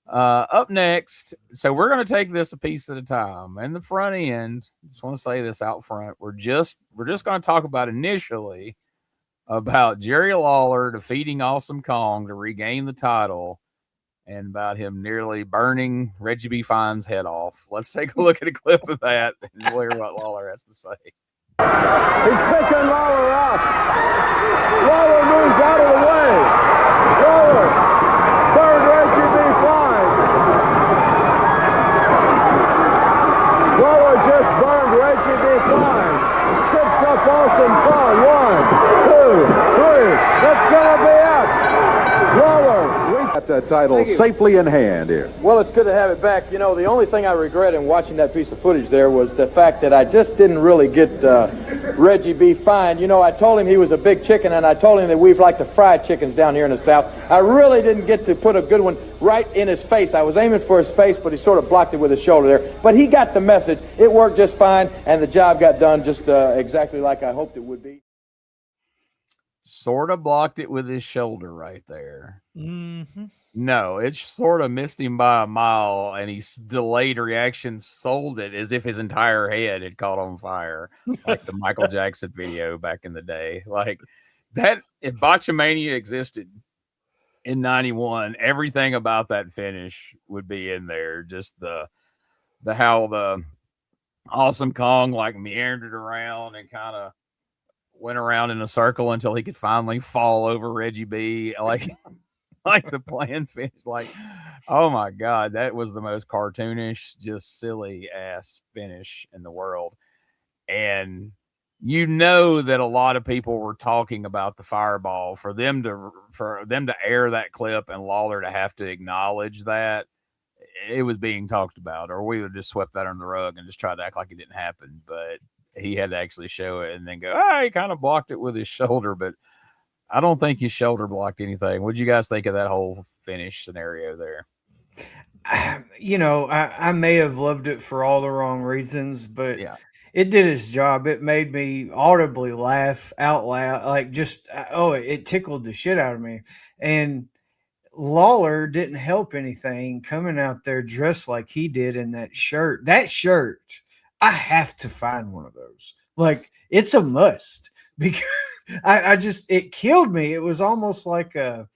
Up next, so we're going to take this a piece at a time. In the front end, just want to say this out front, we're just going to talk about initially about Jerry Lawler defeating Awesome Kong to regain the title, and about him nearly burning Reggie B. Fine's head off. Let's take a look at a clip of that and hear what Lawler has to say. He's picking Lawler up. Lawler moves out of the way. Lawler burned Reggie B. Fine. Lawler just burned Reggie B. Fine. Six up Awesome Kong. 1, 2, 3. That's gonna be it. Lawler. That title safely in hand here. Well, it's good to have it back. You know, the only thing I regret in watching that piece of footage there was the fact that I just didn't really get Reggie B. Fine. You know, I told him he was a big chicken, and I told him that we've like to fry chickens down here in the South. I really didn't get to put a good one right in his face. I was aiming for his face, but he sort of blocked it with his shoulder there. But he got the message. It worked just fine, and the job got done just exactly like I hoped it would be. sort of blocked it with his shoulder right there. Mm-hmm. No, it sort of missed him by a mile, and he's delayed reaction sold it as if his entire head had caught on fire, like the Michael Jackson video back in the day. Like that, if Botchamania existed in 91, everything about that finish would be in there. Just the how the Awesome Kong like meandered around and kind of went around in a circle until he could finally fall over Reggie B. Like the planned finish. Like, oh my God, that was the most cartoonish, just silly ass finish in the world. And you know that a lot of people were talking about the fireball for them to air that clip and Lawler to have to acknowledge that it was being talked about, or we would have just swept that under the rug and just tried to act like it didn't happen. But he had to actually show it and then go, he kind of blocked it with his shoulder, but I don't think his shoulder blocked anything. What did you guys think of that whole finish scenario there? You know, I may have loved it for all the wrong reasons, but Yeah. it did its job. It made me audibly laugh out loud. Like just, it tickled the shit out of me. And Lawler didn't help anything coming out there dressed like he did in that shirt. That shirt, I have to find one of those. Like, it's a must because it killed me. It was almost like a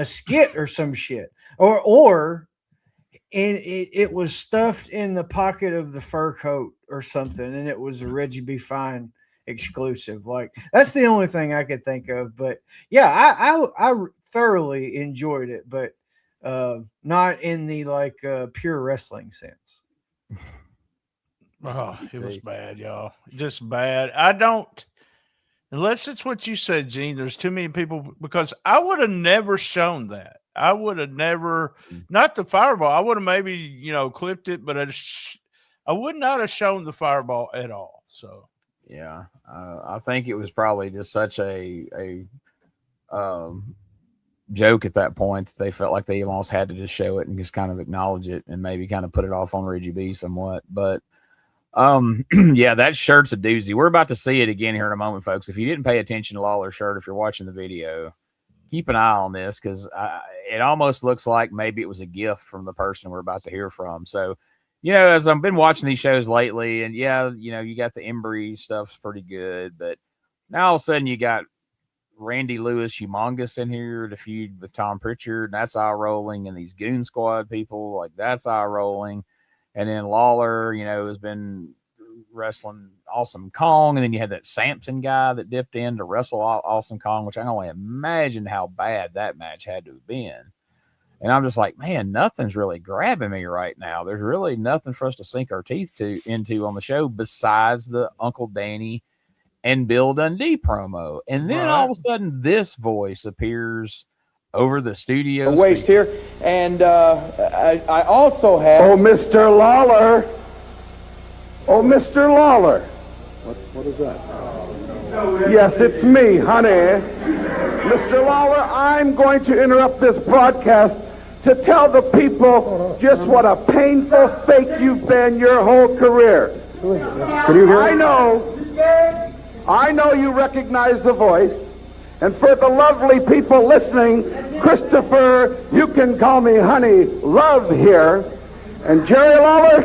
skit or some shit, or it was stuffed in the pocket of the fur coat or something, and it was a Reggie B. Fine exclusive. Like, that's the only thing I could think of. But yeah, I thoroughly enjoyed it, but not in the pure wrestling sense. Oh, it was bad, y'all. Just bad. I don't, unless it's what you said, Gene, there's too many people, because I would have never shown that. I would have never, not the fireball. I would have maybe, clipped it, but I would not have shown the fireball at all. So, yeah, I think it was probably just such a joke at that point that they felt like they almost had to just show it and just kind of acknowledge it and maybe kind of put it off on Reggie B somewhat. But yeah, that shirt's a doozy. We're about to see it again here in a moment, folks. If you didn't pay attention to Lawler's shirt, if you're watching the video, keep an eye on this, because it almost looks like maybe it was a gift from the person we're about to hear from. So, as I've been watching these shows lately, and you got the Embry stuff's pretty good, but now all of a sudden you got Randy Lewis, Humongous in here to feud with Tom Pritchard, and that's eye rolling, and these Goon Squad people, like, that's eye rolling. And then Lawler, has been wrestling Awesome Kong, and then you had that Samson guy that dipped in to wrestle Awesome Kong, which I can only imagine how bad that match had to have been. And I'm just like, man, nothing's really grabbing me right now. There's really nothing for us to sink our teeth into on the show besides the Uncle Danny and Bill Dundee promo. And then all of a sudden this voice appears over the studio waist here, and I also have Mr. Lawler. Oh, Mr. Lawler. What is that? Yes, it's me, honey. Mr. Lawler, I'm going to interrupt this broadcast to tell the people just what a painful fake you've been your whole career. Can you hear me? I know you recognize the voice. And for the lovely people listening, Christopher, you can call me Honey Love here. And Jerry Lawler,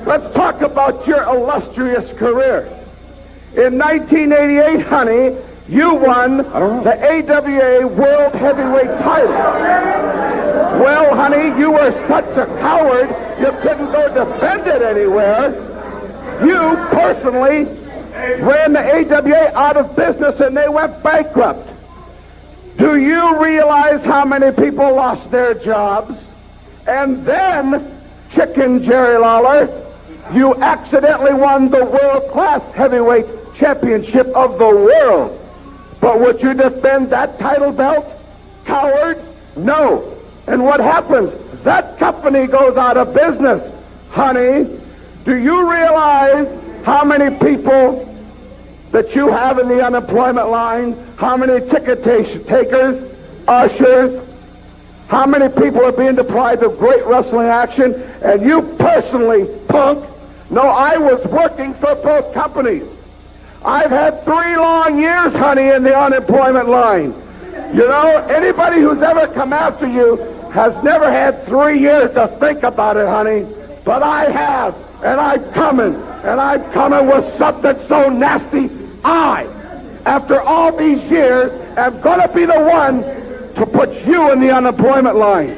let's talk about your illustrious career. In 1988, honey, you won the AWA World Heavyweight title. Well, honey, you were such a coward, you couldn't go defend it anywhere. You personally ran the AWA out of business and they went bankrupt. Do you realize how many people lost their jobs? And then, Chicken Jerry Lawler, you accidentally won the world-class heavyweight championship of the world. But would you defend that title belt? Coward? No. And what happens? That company goes out of business. Honey, do you realize how many people that you have in the unemployment line? How many ticket takers, ushers? How many people are being deprived of great wrestling action? And you personally, punk, no, I was working for both companies. I've had 3 long years, honey, in the unemployment line. You know, anybody who's ever come after you has never had 3 years to think about it, honey. But I have, and I'm coming with something so nasty. After all these years, am gonna be the one to put you in the unemployment line.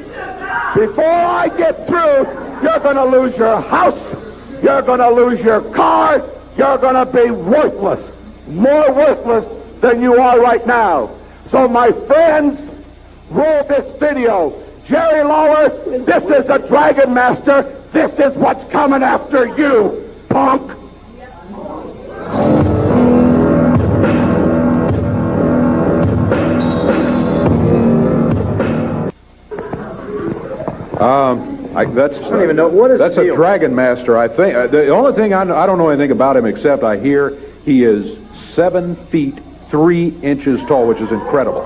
Before I get through, you're gonna lose your house, you're gonna lose your car, you're gonna be worthless, more worthless than you are right now. So my friends, roll this video. Jerry Lawler, this is the Dragon Master. This is what's coming after you, punk. I don't even know what is that's the a deal? Dragon Master, I think. The only thing I don't know anything about him except I hear he is 7 feet 3 inches tall, which is incredible.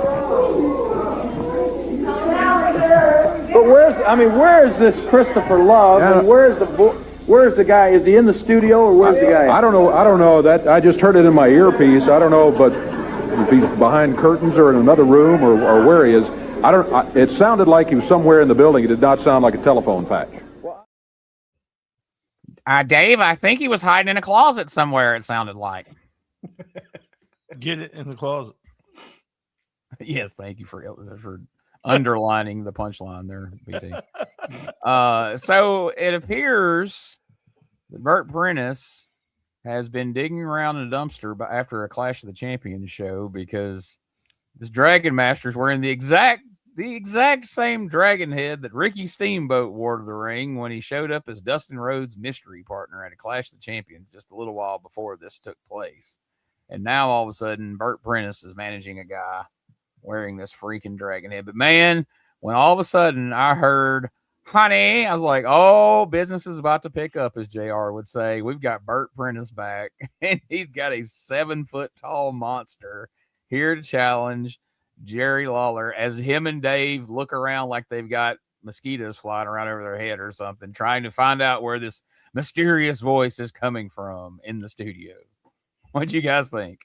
But where is this Christopher Love? Yeah. And where's the guy? Is he in the studio or where's the guy? I don't know that. I just heard it in my earpiece. I don't know, but if he's behind curtains or in another room or where he is. It sounded like he was somewhere in the building. It did not sound like a telephone patch. Dave, I think he was hiding in a closet somewhere, it sounded like. Get it in the closet. Yes, thank you for underlining the punchline there, BT. So it appears that Bert Prentice has been digging around in a dumpster after a Clash of the Champions show because this Dragon Master's wearing the exact same dragon head that Ricky Steamboat wore to the ring when he showed up as Dustin Rhodes' mystery partner at a Clash of the Champions just a little while before this took place. And now all of a sudden, Bert Prentice is managing a guy wearing this freaking dragon head. But man, when all of a sudden I heard, honey, I was like, oh, business is about to pick up, as JR would say. We've got Bert Prentice back, and he's got a 7-foot tall monster here to challenge Jerry Lawler as him and Dave look around like they've got mosquitoes flying around over their head or something, trying to find out where this mysterious voice is coming from in the studio. What do you guys think?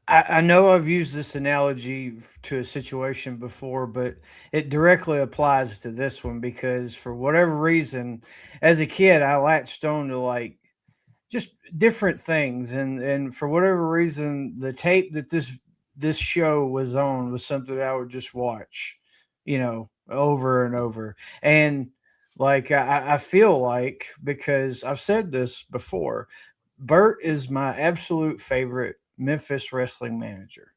I know I've used this analogy to a situation before, but it directly applies to this one because for whatever reason, as a kid, I latched on to like just different things. And for whatever reason, the tape that this show was on was something I would just watch, over and over. And like, I feel like, because I've said this before, Bert is my absolute favorite Memphis wrestling manager.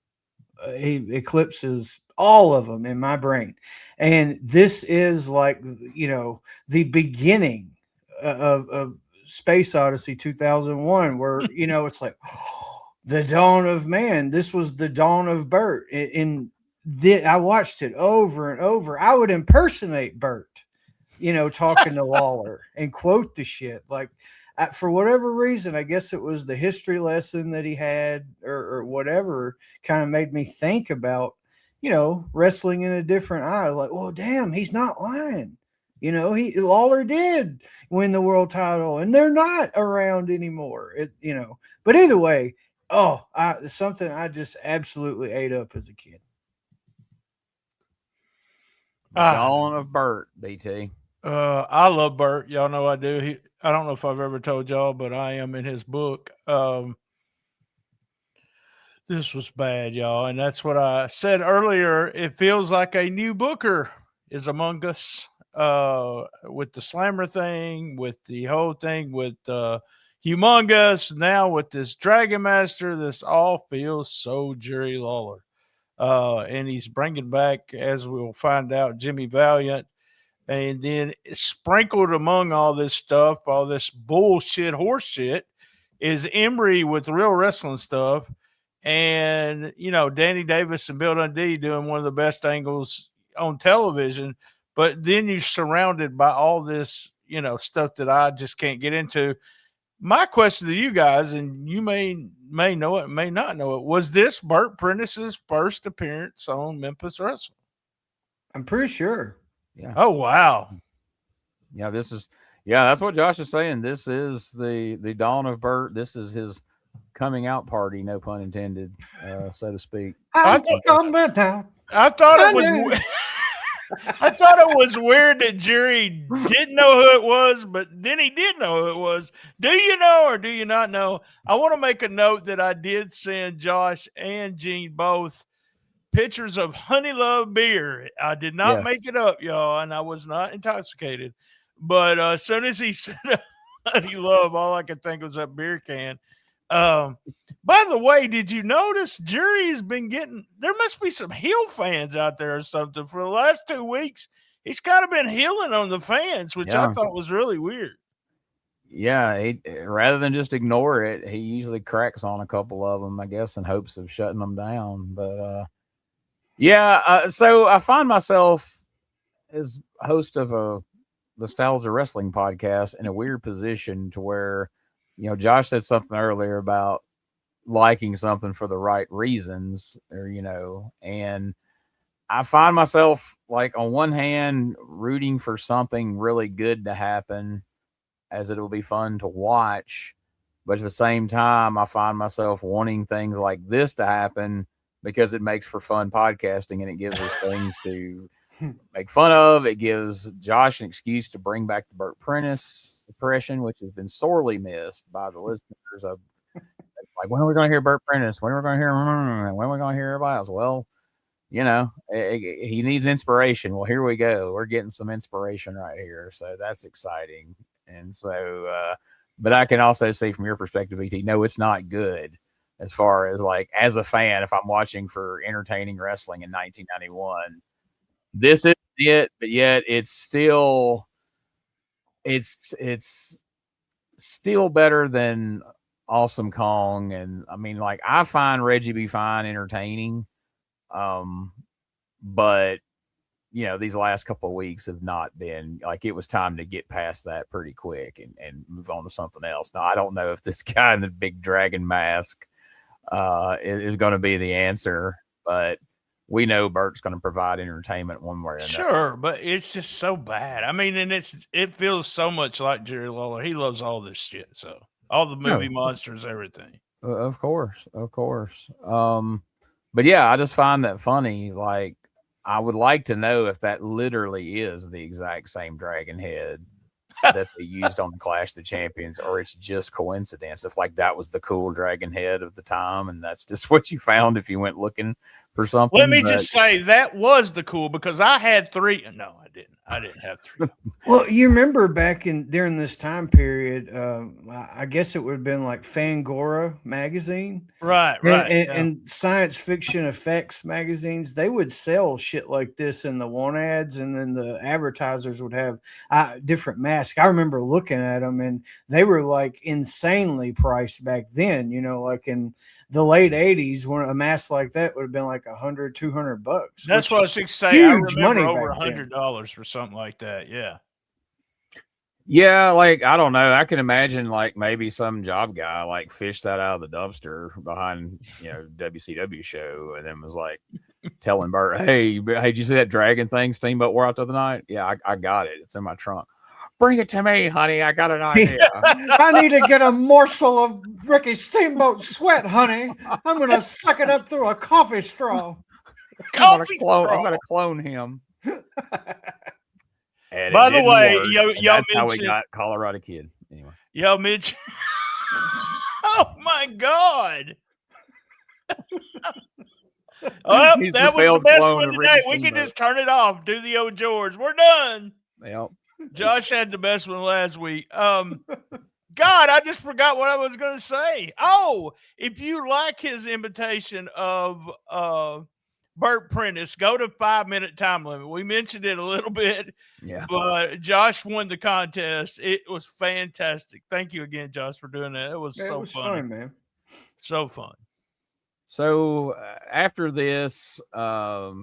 He eclipses all of them in my brain. And this is like, the beginning of Space Odyssey 2001, where, it's like, the dawn of man. This was the dawn of Bert. I watched it over and over. I would impersonate Bert, talking to Lawler and quote the shit. Like, for whatever reason, I guess it was the history lesson that he had or whatever kind of made me think about, wrestling in a different eye. Like, well, damn, he's not lying. Lawler did win the world title and they're not around anymore. But either way, something I just absolutely ate up as a kid. Dawn of Bert, BT. I love Bert. Y'all know I do. I don't know if I've ever told y'all, but I am in his book. This was bad, y'all. And that's what I said earlier. It feels like a new booker is among us with the slammer thing, with the whole thing, with Humongous, now with this Dragon Master. This all feels so Jerry Lawler. And he's bringing back, as we'll find out, Jimmy Valiant. And then sprinkled among all this stuff, all this bullshit, horse shit, is Emery with real wrestling stuff. And, Danny Davis and Bill Dundee doing one of the best angles on television. But then you're surrounded by all this, stuff that I just can't get into. My question to you guys, and you may know it, may not know it, was this Bert Prentice's first appearance on Memphis Wrestling? I'm pretty sure. Yeah. Oh, wow. Yeah, that's what Josh is saying. This is the dawn of Bert. This is his coming out party, no pun intended, so to speak. I thought it was. I thought it was weird that Jerry didn't know who it was, but then he did know who it was. Do you know or do you not know? I want to make a note that I did send Josh and Gene both pictures of Honey Love beer. I did not make it up, y'all, and I was not intoxicated. But as soon as he said Honey Love, all I could think was that beer can. By the way, did you notice Jerry's been getting, there must be some heel fans out there or something. For the last 2 weeks, he's kind of been healing on the fans, which I thought was really weird. Yeah, he, rather than just ignore it, he usually cracks on a couple of them, I guess, in hopes of shutting them down. But so I find myself as host of a Nostalgia Wrestling podcast in a weird position to where, you know, Josh said something earlier about liking something for the right reasons, or, you know, and I find myself, like, on one hand, rooting for something really good to happen, as it'll be fun to watch. But at the same time, I find myself wanting things like this to happen because it makes for fun podcasting and it gives us things to make fun of. It gives Josh an excuse to bring back the Burt Prentice impression, which has been sorely missed by the listeners. Of like, when are we going to hear Burt Prentice? When are we going to hear? When are we going to hear everybody else? Well, you know, he needs inspiration. Well, here we go. We're getting some inspiration right here, so that's exciting. And so, but I can also see from your perspective, ET, no, it's not good. As far as, like, as a fan, if I'm watching for entertaining wrestling in 1991, this is it, but yet it's still better than Awesome Kong. And I mean, like, I find Reggie B. Fine entertaining, but you know, these last couple of weeks have not been, like, it was time to get past that pretty quick and move on to something else. Now, I don't know if this guy in the big dragon mask is going to be the answer, but we know Bert's going to provide entertainment one way or another. Sure, but it's just so bad. I mean, and it feels so much like Jerry Lawler. He loves all this shit. So all the movie monsters, everything. Of course. But yeah, I just find that funny. Like, I would like to know if that literally is the exact same dragon head that they used on the Clash of the Champions, or it's just coincidence. If, like, that was the cool dragon head of the time, and that's just what you found if you went looking for something. Let me just say that was the cool, because I had 3. No, I didn't. I didn't have 3. Well, you remember back during this time period, I guess it would have been like Fangora magazine. Right. And science fiction effects magazines, they would sell shit like this in the want ads, and then the advertisers would have different masks. I remember looking at them, and they were, like, insanely priced back then, you know, like in the late 80s, when a mask like that would have been like $100, $200. That's what I was going to say. I remember over $100 for something like that. Yeah, like, I don't know. I can imagine, like, maybe some job guy, like, fished that out of the dumpster behind, you know, WCW show, and then was like telling Bert, hey, did you see that dragon thing Steamboat wore out the other night? Yeah, I got it. It's in my trunk. Bring it to me, honey. I got an idea. I need to get a morsel of Ricky Steamboat's sweat, honey. I'm going to suck it up through a coffee straw. I'm going to clone him. By the way, y'all mentioned how we got Colorado Kid. Anyway, y'all mentioned. Oh my God! Oh, that was the best one today. We can just turn it off. Do the old George. We're done. Yep. Josh had the best one last week. God, I just forgot what I was going to say. Oh, if you like his imitation of Burt Prentice, go to 5-minute time limit. We mentioned it a little bit, but Josh won the contest. It was fantastic. Thank you again, Josh, for doing that. It was fun, man. So fun. So after this, Bill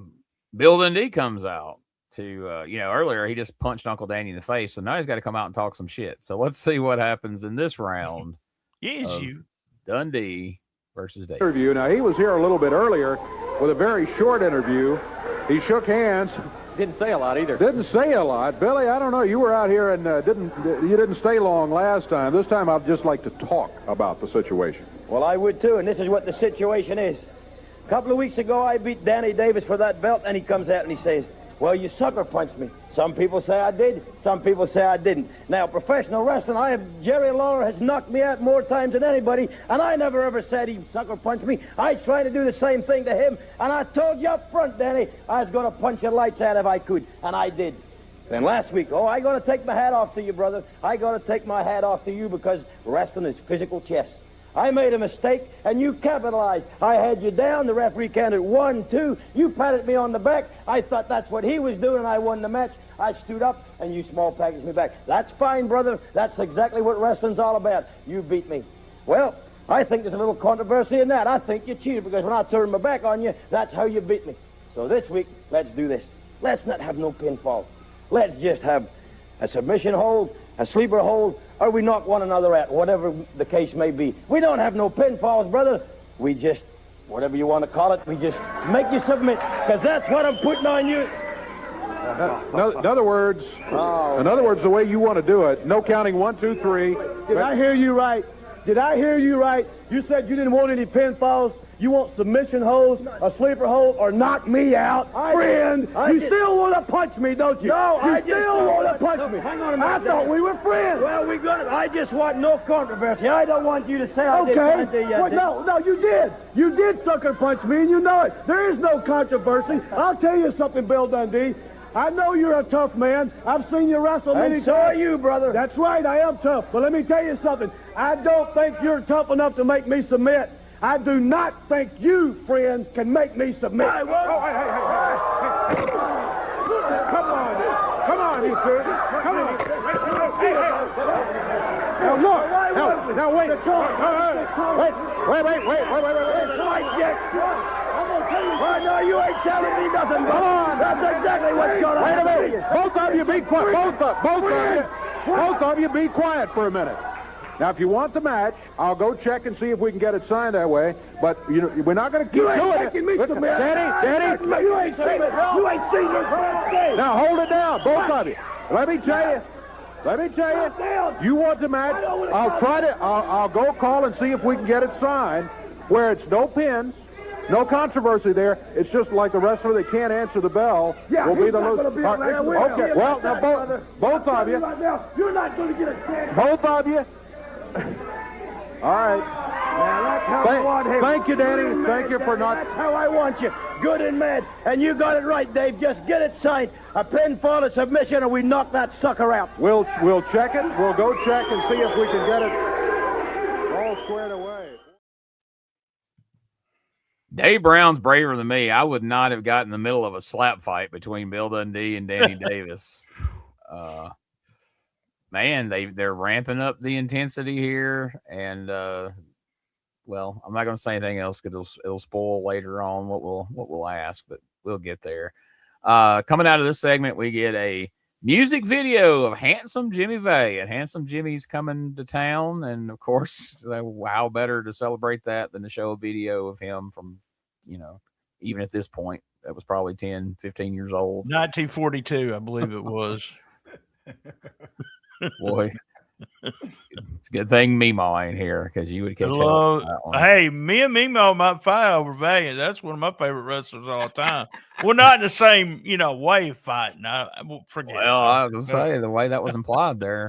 Dundee comes out to, you know, earlier he just punched Uncle Danny in the face, so now he's got to come out and talk some shit. So let's see what happens in this round. Dundee versus Dave. Interview. Now, he was here a little bit earlier with a very short interview. He shook hands. Didn't say a lot either. Didn't say a lot. Billy, I don't know. You were out here and you didn't stay long last time. This time I'd just like to talk about the situation. Well, I would too, and this is what the situation is. A couple of weeks ago, I beat Danny Davis for that belt, and he comes out and he says, well, you sucker punched me. Some people say I did, some people say I didn't. Now, professional wrestling, Jerry Lawler has knocked me out more times than anybody, and I never ever said he sucker punched me. I tried to do the same thing to him, and I told you up front, Danny, I was going to punch your lights out if I could, and I did. Then last week, I got to take my hat off to you, brother. I got to take my hat off to you because wrestling is physical chess. I made a mistake, and you capitalized. I had you down. The referee counted 1, 2. You patted me on the back. I thought that's what he was doing, and I won the match. I stood up, and you small packaged me back. That's fine, brother. That's exactly what wrestling's all about. You beat me. Well, I think there's a little controversy in that. I think you cheated, because when I turned my back on you, that's how you beat me. So this week, let's do this. Let's not have no pinfall. Let's just have a submission hold, a sleeper hold, or we knock one another out, whatever the case may be. We don't have no pinfalls, brother. We just, whatever you want to call it, we just make you submit, because that's what I'm putting on you. In other words, the way you want to do it, no counting 1, 2, 3. Did I hear you right? Did I hear you right? You said you didn't want any pinfalls. You want submission holds, a sleeper hold, or knock me out. Friend, you still want to punch me, don't you? No, I still want to punch me. Hang on a minute. I thought we were friends. Well, we got it. I just want no controversy. I don't want you to say I did. Okay. No, you did. You did sucker punch me, and you know it. There is no controversy. I'll tell you something, Bill Dundee. I know you're a tough man. I've seen you wrestle many times. So are you, brother. That's right, I am tough. But let me tell you something. I don't think you're tough enough to make me submit. I do not think you, friend, can make me submit. Hey. Come on, you two. Come on. Now look. Now wait. Wait. Well, no, you ain't telling me nothing. Come on. That's exactly what's going on. Wait a minute. Both of you be quiet. Both of you be quiet for a minute. Now, if you want the match, I'll go check and see if we can get it signed that way. But we're not going to keep doing it. Danny. You ain't seen it. You ain't seen it. Now hold it down, both of you. Let me tell you. You want the match? I'll go call and see if we can get it signed, where it's no pins, no controversy there. It's just like the wrestler that can't answer the bell will be the loser. Okay. Well, now both of you. You're not going to get a chance. Both of you. All right. Thank you, Danny. Thank you for not. That's how I want you. Good and mad. And you got it right, Dave. Just get it signed. A pinfall, a submission, and we knock that sucker out. We'll check it. We'll go check and see if we can get it all squared away. Dave Brown's braver than me. I would not have gotten in the middle of a slap fight between Bill Dundee and Danny Davis. Man, they're ramping up the intensity here, and well, I'm not going to say anything else because it'll spoil later on what we'll ask, but we'll get there. Coming out of this segment, we get a music video of Handsome Jimmy Vay, and Handsome Jimmy's coming to town, and of course, how better to celebrate that than to show a video of him from, even at this point, that was probably 10, 15 years old. 1942, I believe it was. Boy, it's a good thing Meemaw ain't here because you would catch hell. Hey, me and Meemaw might fight over Valiant. That's one of my favorite wrestlers all the time. Well, not in the same, way of fighting. I won't forget. Well, I was saying the way that was implied there.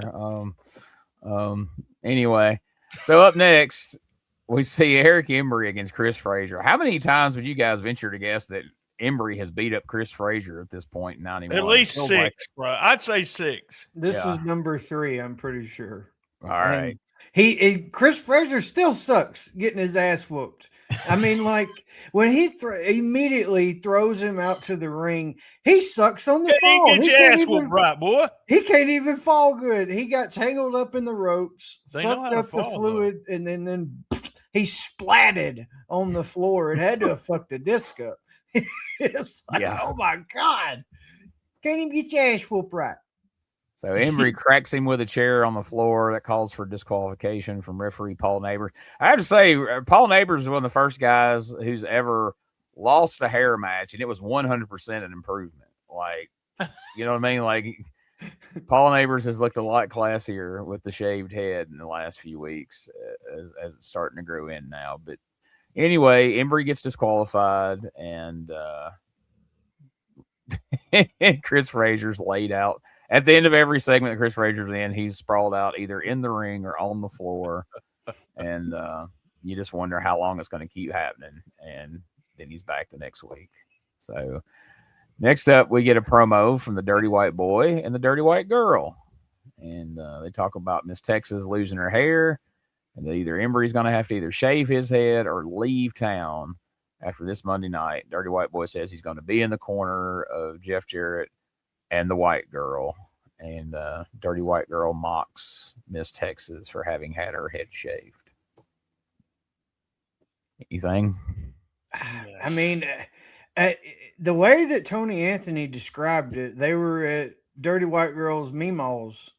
Anyway, so up next we see Eric Embry against Chris Frazier. How many times would you guys venture to guess that Embry has beat up Chris Frazier at this point in 91? At least 6, bro. I'd say 6. This is number 3, I'm pretty sure. All right. And Chris Frazier still sucks getting his ass whooped. I mean, like when he immediately throws him out to the ring, he sucks on the fall. Get your ass whooped right, boy. He can't even fall good. He got tangled up in the ropes, fucked up the fluid, and then he splatted on the floor. It had to have fucked the disc up. It's like, oh my God. Can't even get your ass whooped right. So Embry cracks him with a chair on the floor. That calls for disqualification from referee Paul Neighbors. I have to say, Paul Neighbors is one of the first guys who's ever lost a hair match, and it was 100% an improvement. Like, you know what I mean? Like, Paul Neighbors has looked a lot classier with the shaved head in the last few weeks as it's starting to grow in now. But anyway, Embry gets disqualified, and Chris Frazier's laid out. At the end of every segment that Chris Frazier's in, he's sprawled out either in the ring or on the floor. And you just wonder how long it's going to keep happening. And then he's back the next week. So next up, we get a promo from the Dirty White Boy and the Dirty White Girl. And they talk about Miss Texas losing her hair. And either Embry's going to have to either shave his head or leave town after this Monday night. Dirty White Boy says he's going to be in the corner of Jeff Jarrett and the White Girl. And Dirty White Girl mocks Miss Texas for having had her head shaved. Anything? I mean, the way that Tony Anthony described it, they were at Dirty White Girl's Meemaws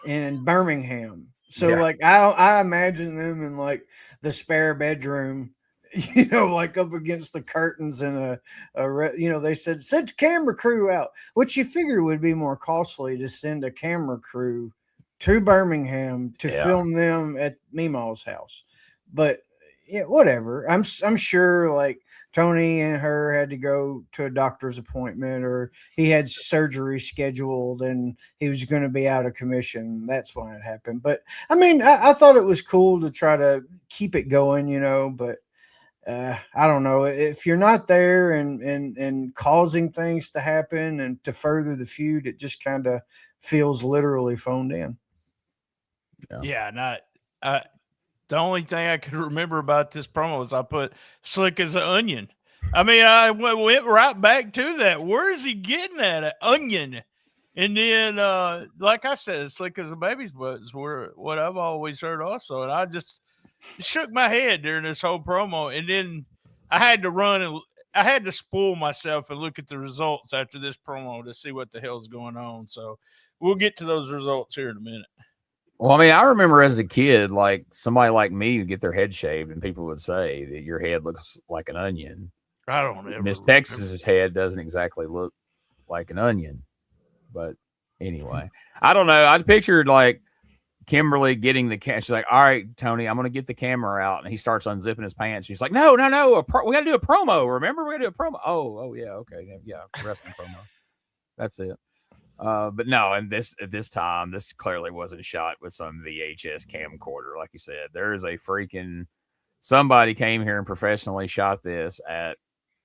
in Birmingham. So, like, I imagine them in, like, the spare bedroom, you know, like up against the curtains and they said, send a camera crew out, which you figure would be more costly to send a camera crew to Birmingham to film them at Meemaw's house. But yeah, whatever. I'm sure like Tony and her had to go to a doctor's appointment, or he had surgery scheduled and he was going to be out of commission. That's why it happened. But I mean, I thought it was cool to try to keep it going, you know, but I don't know if you're not there and causing things to happen and to further the feud, it just kind of feels literally phoned in. The only thing I could remember about this promo is I put slick as an onion. I mean, I went right back to that. Where is he getting at? An onion. And then, like I said, slick as a baby's butt is what I've always heard also. And I just shook my head during this whole promo. And then I had to run and I had to spoil myself and look at the results after this promo to see what the hell's going on. So we'll get to those results here in a minute. Well, I mean, I remember as a kid, like somebody like me would get their head shaved and people would say that your head looks like an onion. I don't know. Miss Texas's head doesn't exactly look like an onion. But anyway, I don't know. I pictured like Kimberly getting the camera. She's like, all right, Tony, I'm going to get the camera out. And he starts unzipping his pants. She's like, no. We got to do a promo. Remember? We got to do a promo. Oh, yeah. Okay. Yeah. Wrestling promo. That's it. But no, and at this time, this clearly wasn't shot with some VHS camcorder. Like you said, there is a freaking somebody came here and professionally shot this at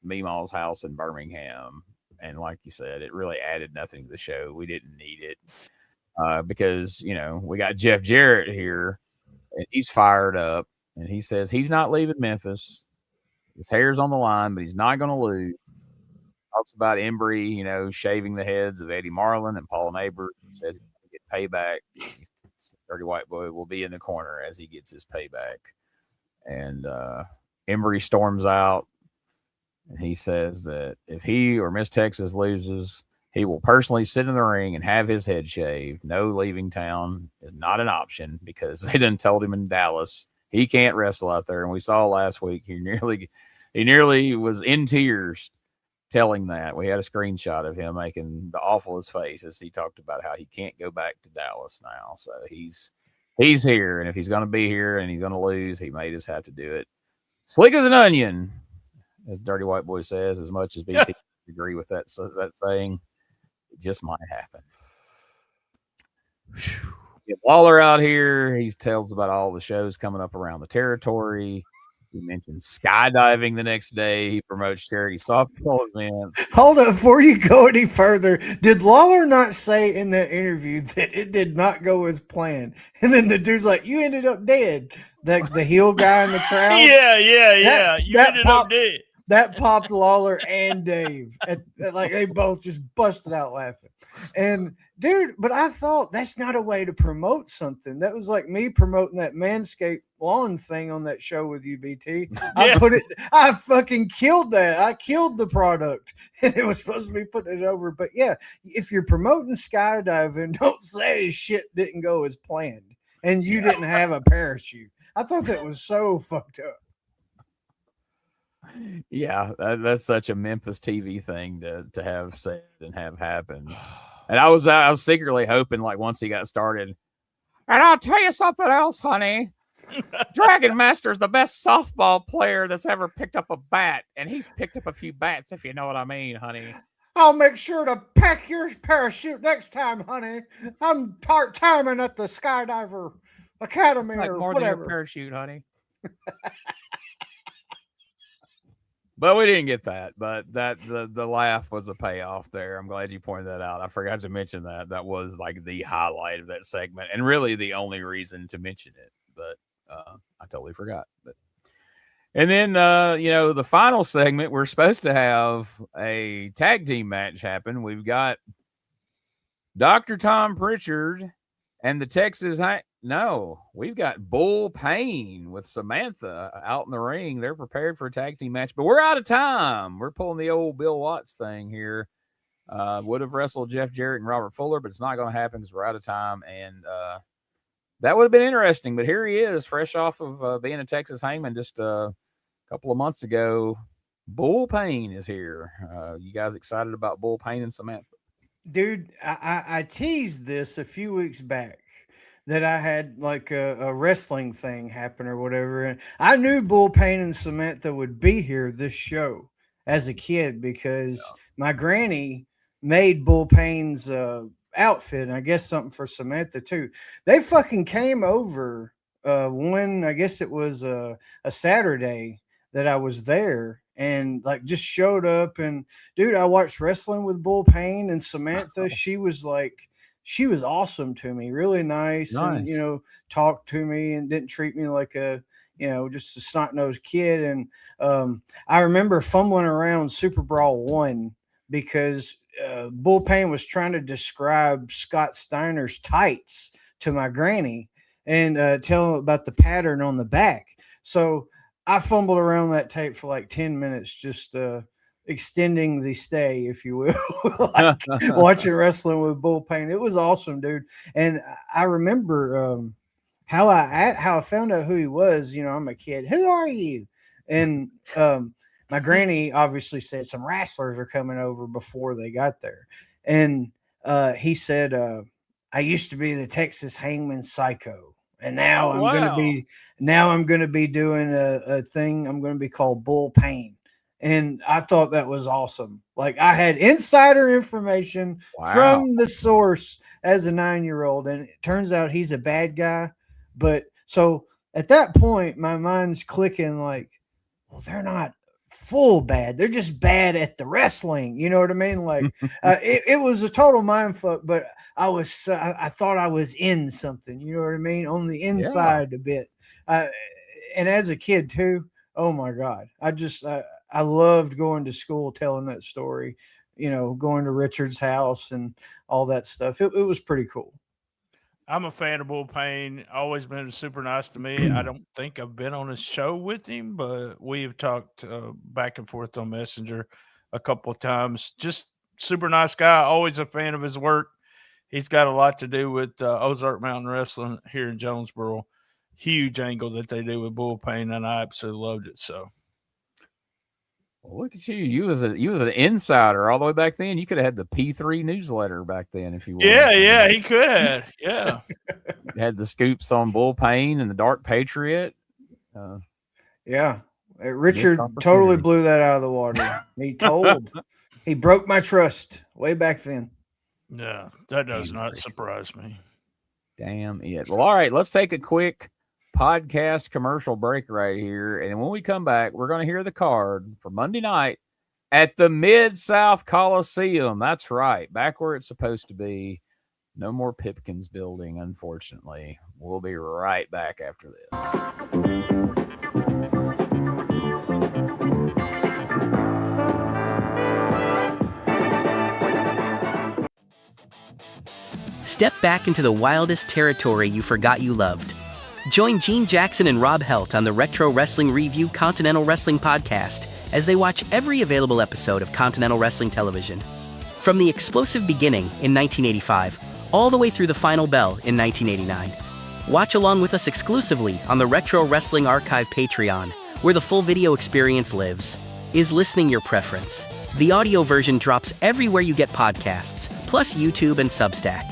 Meemaw's house in Birmingham. And like you said, it really added nothing to the show. We didn't need it because, you know, we got Jeff Jarrett here and he's fired up and he says he's not leaving Memphis. His hair's on the line, but he's not going to lose. Talks about Embry, you know, shaving the heads of Eddie Marlin and Paul Neighbors. Says he's going to get payback. Dirty White Boy will be in the corner as he gets his payback. And Embry storms out, and he says that if he or Miss Texas loses, he will personally sit in the ring and have his head shaved. No leaving town is not an option because they done told him in Dallas he can't wrestle out there. And we saw last week he nearly was in tears telling that. We had a screenshot of him making the awfulest face as he talked about how he can't go back to Dallas now. So he's here, and if he's going to be here and he's going to lose, he may just have to do it slick as an onion, as Dirty White Boy says. As much as BT agree with that saying, it just might happen. Get Lawler out here. He tells about all the shows coming up around the territory. He mentioned skydiving the next day. He promotes charity softball events. Hold up, before you go any further, did Lawler not say in that interview that it did not go as planned? And then the dude's like, you ended up dead. The heel guy in the crowd? Yeah. You ended up dead. That popped Lawler and Dave. Like they both just busted out laughing. And dude, but I thought that's not a way to promote something. That was like me promoting that Manscaped lawn thing on that show with you, BT. I fucking killed that. I killed the product and it was supposed to be putting it over. But yeah, if you're promoting skydiving, don't say shit didn't go as planned and you didn't have a parachute. I thought that was so fucked up. Yeah, that's such a Memphis TV thing to have said and have happen. And I was secretly hoping, like, once he got started, and I'll tell you something else, honey. Dragon Master's the best softball player that's ever picked up a bat, and he's picked up a few bats, if you know what I mean, honey. I'll make sure to pack your parachute next time, honey. I'm part-timing at the Skydiver Academy Like or more than your whatever. parachute, honey. But we didn't get that. But the laugh was a payoff there. I'm glad you pointed that out. I forgot to mention that. That was like the highlight of that segment, and really the only reason to mention it. But I totally forgot. And then the final segment, we're supposed to have a tag team match happen. We've got Dr. Tom Pritchard and the Texas we've got Bull Payne with Samantha out in the ring. They're prepared for a tag team match, but we're out of time. We're pulling the old Bill Watts thing here. Would have wrestled Jeff Jarrett and Robert Fuller, but it's not going to happen because we're out of time. And that would have been interesting, but here he is, fresh off of being a Texas Hangman just a couple of months ago. Bull Payne is here. You guys excited about Bull Payne and Samantha? Dude, I teased this a few weeks back that I had like a wrestling thing happen or whatever. And I knew Bull Payne and Samantha would be here this show as a kid because my granny made Bull Payne's outfit, and I guess something for Samantha too. They fucking came over when I guess it was a Saturday that I was there, and like just showed up. And dude, I watched wrestling with Bull Payne and Samantha. She was awesome to me, really nice. And talked to me and didn't treat me like a just a snot-nosed kid. And I remember fumbling around Super Brawl 1 because Bull Payne was trying to describe Scott Steiner's tights to my granny and tell him about the pattern on the back. So I fumbled around that tape for like 10 minutes, just extending the stay, if you will, like watching wrestling with Bull Payne. It was awesome, dude. And I remember how I found out who he was. I'm a kid. Who are you? And my granny obviously said some wrestlers are coming over before they got there. And he said, I used to be the Texas Hangman Psycho. And now I'm going to be doing a thing. I'm going to be called Bull Payne. And I thought that was awesome. Like I had insider information from the source as a 9-year-old. And it turns out he's a bad guy. But so at that point, my mind's clicking like, well, they're not full bad. They're just bad at the wrestling. You know what I mean? Like it was a total mind fuck, but I thought I was in something, you know what I mean? On the inside a bit. And as a kid too, oh my God, I loved going to school, telling that story, going to Richard's house and all that stuff. It was pretty cool. I'm a fan of Bull Payne. Always been super nice to me. I don't think I've been on a show with him, but we have talked back and forth on Messenger a couple of times. Just super nice guy. Always a fan of his work. He's got a lot to do with Ozark Mountain Wrestling here in Jonesboro. Huge angle that they do with Bull Payne, and I absolutely loved it. So, well, look at you. You was an insider all the way back then. You could have had the P3 newsletter back then if you wanted. Yeah, he could have. Yeah. Had the scoops on Bull Payne and the Dark Patriot. Richard totally blew that out of the water. He broke my trust way back then. Yeah, that does not surprise me. Damn it. Well, all right, let's take a quick podcast commercial break right here. And when we come back, we're going to hear the card for Monday night at the Mid-South Coliseum. That's right, back where it's supposed to be. No more Pipkins building, unfortunately. We'll be right back after this. Step back into the wildest territory you forgot you loved. Join Gene Jackson and Rob Helt on the Retro Wrestling Review Continental Wrestling Podcast as they watch every available episode of Continental Wrestling Television. From the explosive beginning in 1985, all the way through the final bell in 1989. Watch along with us exclusively on the Retro Wrestling Archive Patreon, where the full video experience lives. Is listening your preference? The audio version drops everywhere you get podcasts, plus YouTube and Substack.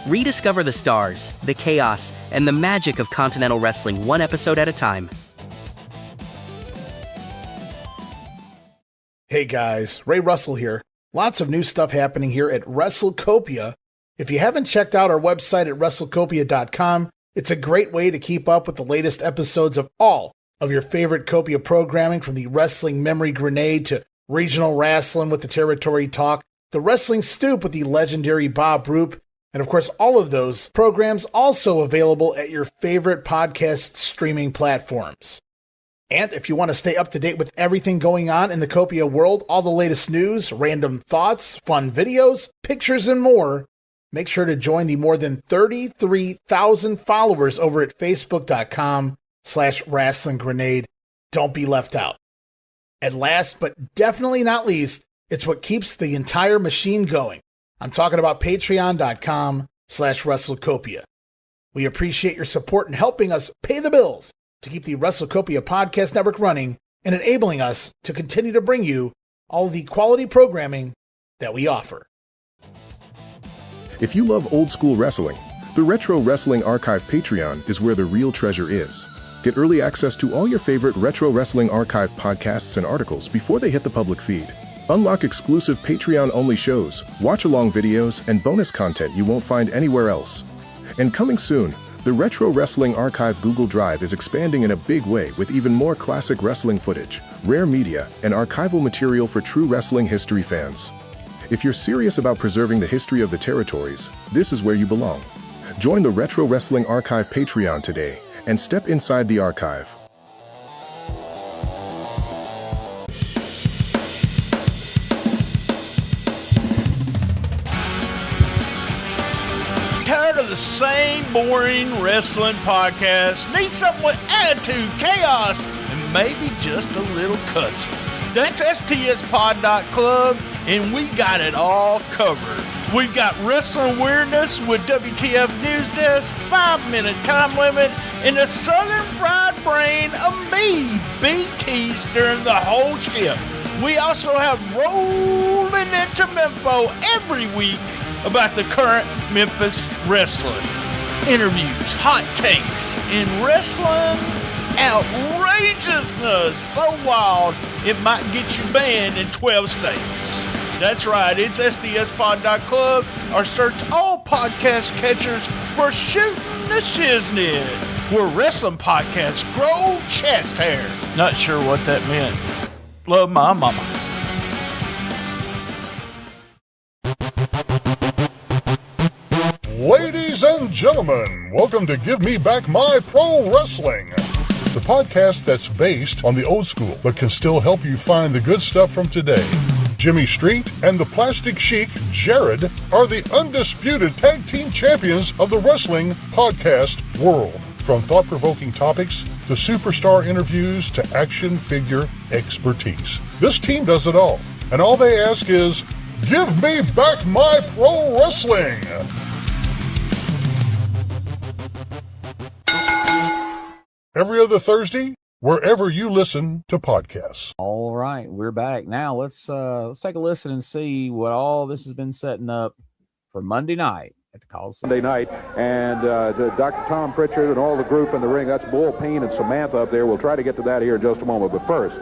Rediscover the stars, the chaos, and the magic of Continental Wrestling one episode at a time. Hey guys, Ray Russell here. Lots of new stuff happening here at WrestleCopia. If you haven't checked out our website at WrestleCopia.com, it's a great way to keep up with the latest episodes of all of your favorite Copia programming, from the Wrestling Memory Grenade to Regional Wrestling with the Territory Talk, the Wrestling Stoop with the legendary Bob Roop, and of course all of those programs also available at your favorite podcast streaming platforms. And if you want to stay up to date with everything going on in the Copia world, all the latest news, random thoughts, fun videos, pictures, and more, make sure to join the more than 33,000 followers over at Facebook.com/Wrestling Grenade. Don't be left out. And last but definitely not least, it's what keeps the entire machine going. I'm talking about Patreon.com/WrestleCopia. We appreciate your support in helping us pay the bills to keep the WrestleCopia Podcast Network running and enabling us to continue to bring you all the quality programming that we offer. If you love old school wrestling, the Retro Wrestling Archive Patreon is where the real treasure is. Get early access to all your favorite Retro Wrestling Archive podcasts and articles before they hit the public feed. Unlock exclusive Patreon-only shows, watch-along videos, and bonus content you won't find anywhere else. And coming soon, the Retro Wrestling Archive Google Drive is expanding in a big way with even more classic wrestling footage, rare media, and archival material for true wrestling history fans. If you're serious about preserving the history of the territories, this is where you belong. Join the Retro Wrestling Archive Patreon today and step inside the archive. Tired of the same boring wrestling podcast? Need something with attitude, chaos, and maybe just a little cussing? That's stspod.club, and we got it all covered. We've got wrestling weirdness with WTF News Desk, 5-minute time limit, and the Southern fried brain of me, BT, steering the whole ship. We also have rolling into Memphis every week about the current Memphis wrestling. Interviews, hot takes, and wrestling outrageousness so wild it might get you banned in 12 states. That's right, it's sdspod.club, or search all podcast catchers for Shooting the Shiznit, where wrestling podcasts grow chest hair. Not sure what that meant. Love my mama. Ladies and gentlemen, welcome to Give Me Back My Pro Wrestling, the podcast that's based on the old school but can still help you find the good stuff from today. Jimmy Street and the Plastic Sheik, Jared, are the undisputed tag team champions of the wrestling podcast world. From thought-provoking topics to superstar interviews to action figure expertise. This team does it all, and all they ask is, give me back my pro wrestling! Every other Thursday, wherever you listen to podcasts. All right, we're back. Now let's take a listen and see what all this has been setting up for Monday night at the Coliseum. Monday night, and Dr. Tom Pritchard and all the group in the ring, that's Bull Payne and Samantha up there. We'll try to get to that here in just a moment. But first,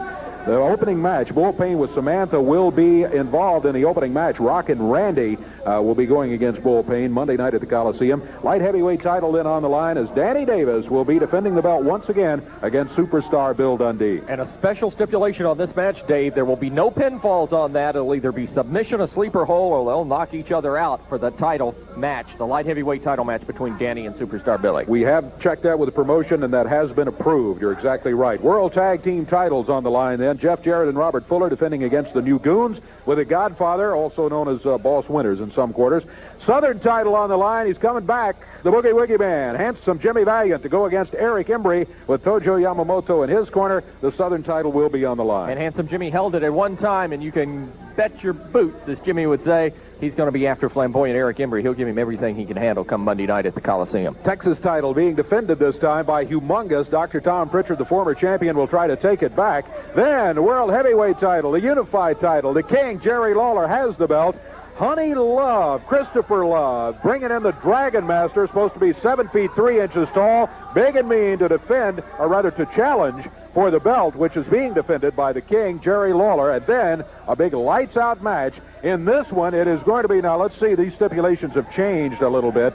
the opening match, Bull Payne with Samantha will be involved in the opening match. Rockin' Randy will be going against Bull Payne Monday night at the Coliseum. Light heavyweight title then on the line as Danny Davis will be defending the belt once again against superstar Bill Dundee. And a special stipulation on this match, Dave. There will be no pinfalls on that. It'll either be submission, a sleeper hold, or they'll knock each other out for the title match, the light heavyweight title match between Danny and superstar Billy. We have checked that with the promotion, and that has been approved. You're exactly right. World Tag Team titles on the line then. Jeff Jarrett and Robert Fuller defending against the New Goons with a Godfather, also known as Boss Winters in some quarters. Southern title on the line. He's coming back. The Boogie Woogie Man. Handsome Jimmy Valiant to go against Eric Embry with Tojo Yamamoto in his corner. The Southern title will be on the line. And Handsome Jimmy held it at one time, and you can bet your boots, as Jimmy would say, he's going to be after flamboyant Eric Embry. He'll give him everything he can handle come Monday night at the Coliseum. Texas title being defended this time by Humongous. Dr. Tom Pritchard, the former champion, will try to take it back. Then world heavyweight title, the unified title. The King, Jerry Lawler, has the belt. Honey Love, Christopher Love, bringing in the Dragon Master, supposed to be 7 feet 3 inches tall, big and mean, to defend, or rather to challenge for the belt, which is being defended by the King, Jerry Lawler. And then a big lights-out match. In this one, it is going to be, now let's see, these stipulations have changed a little bit.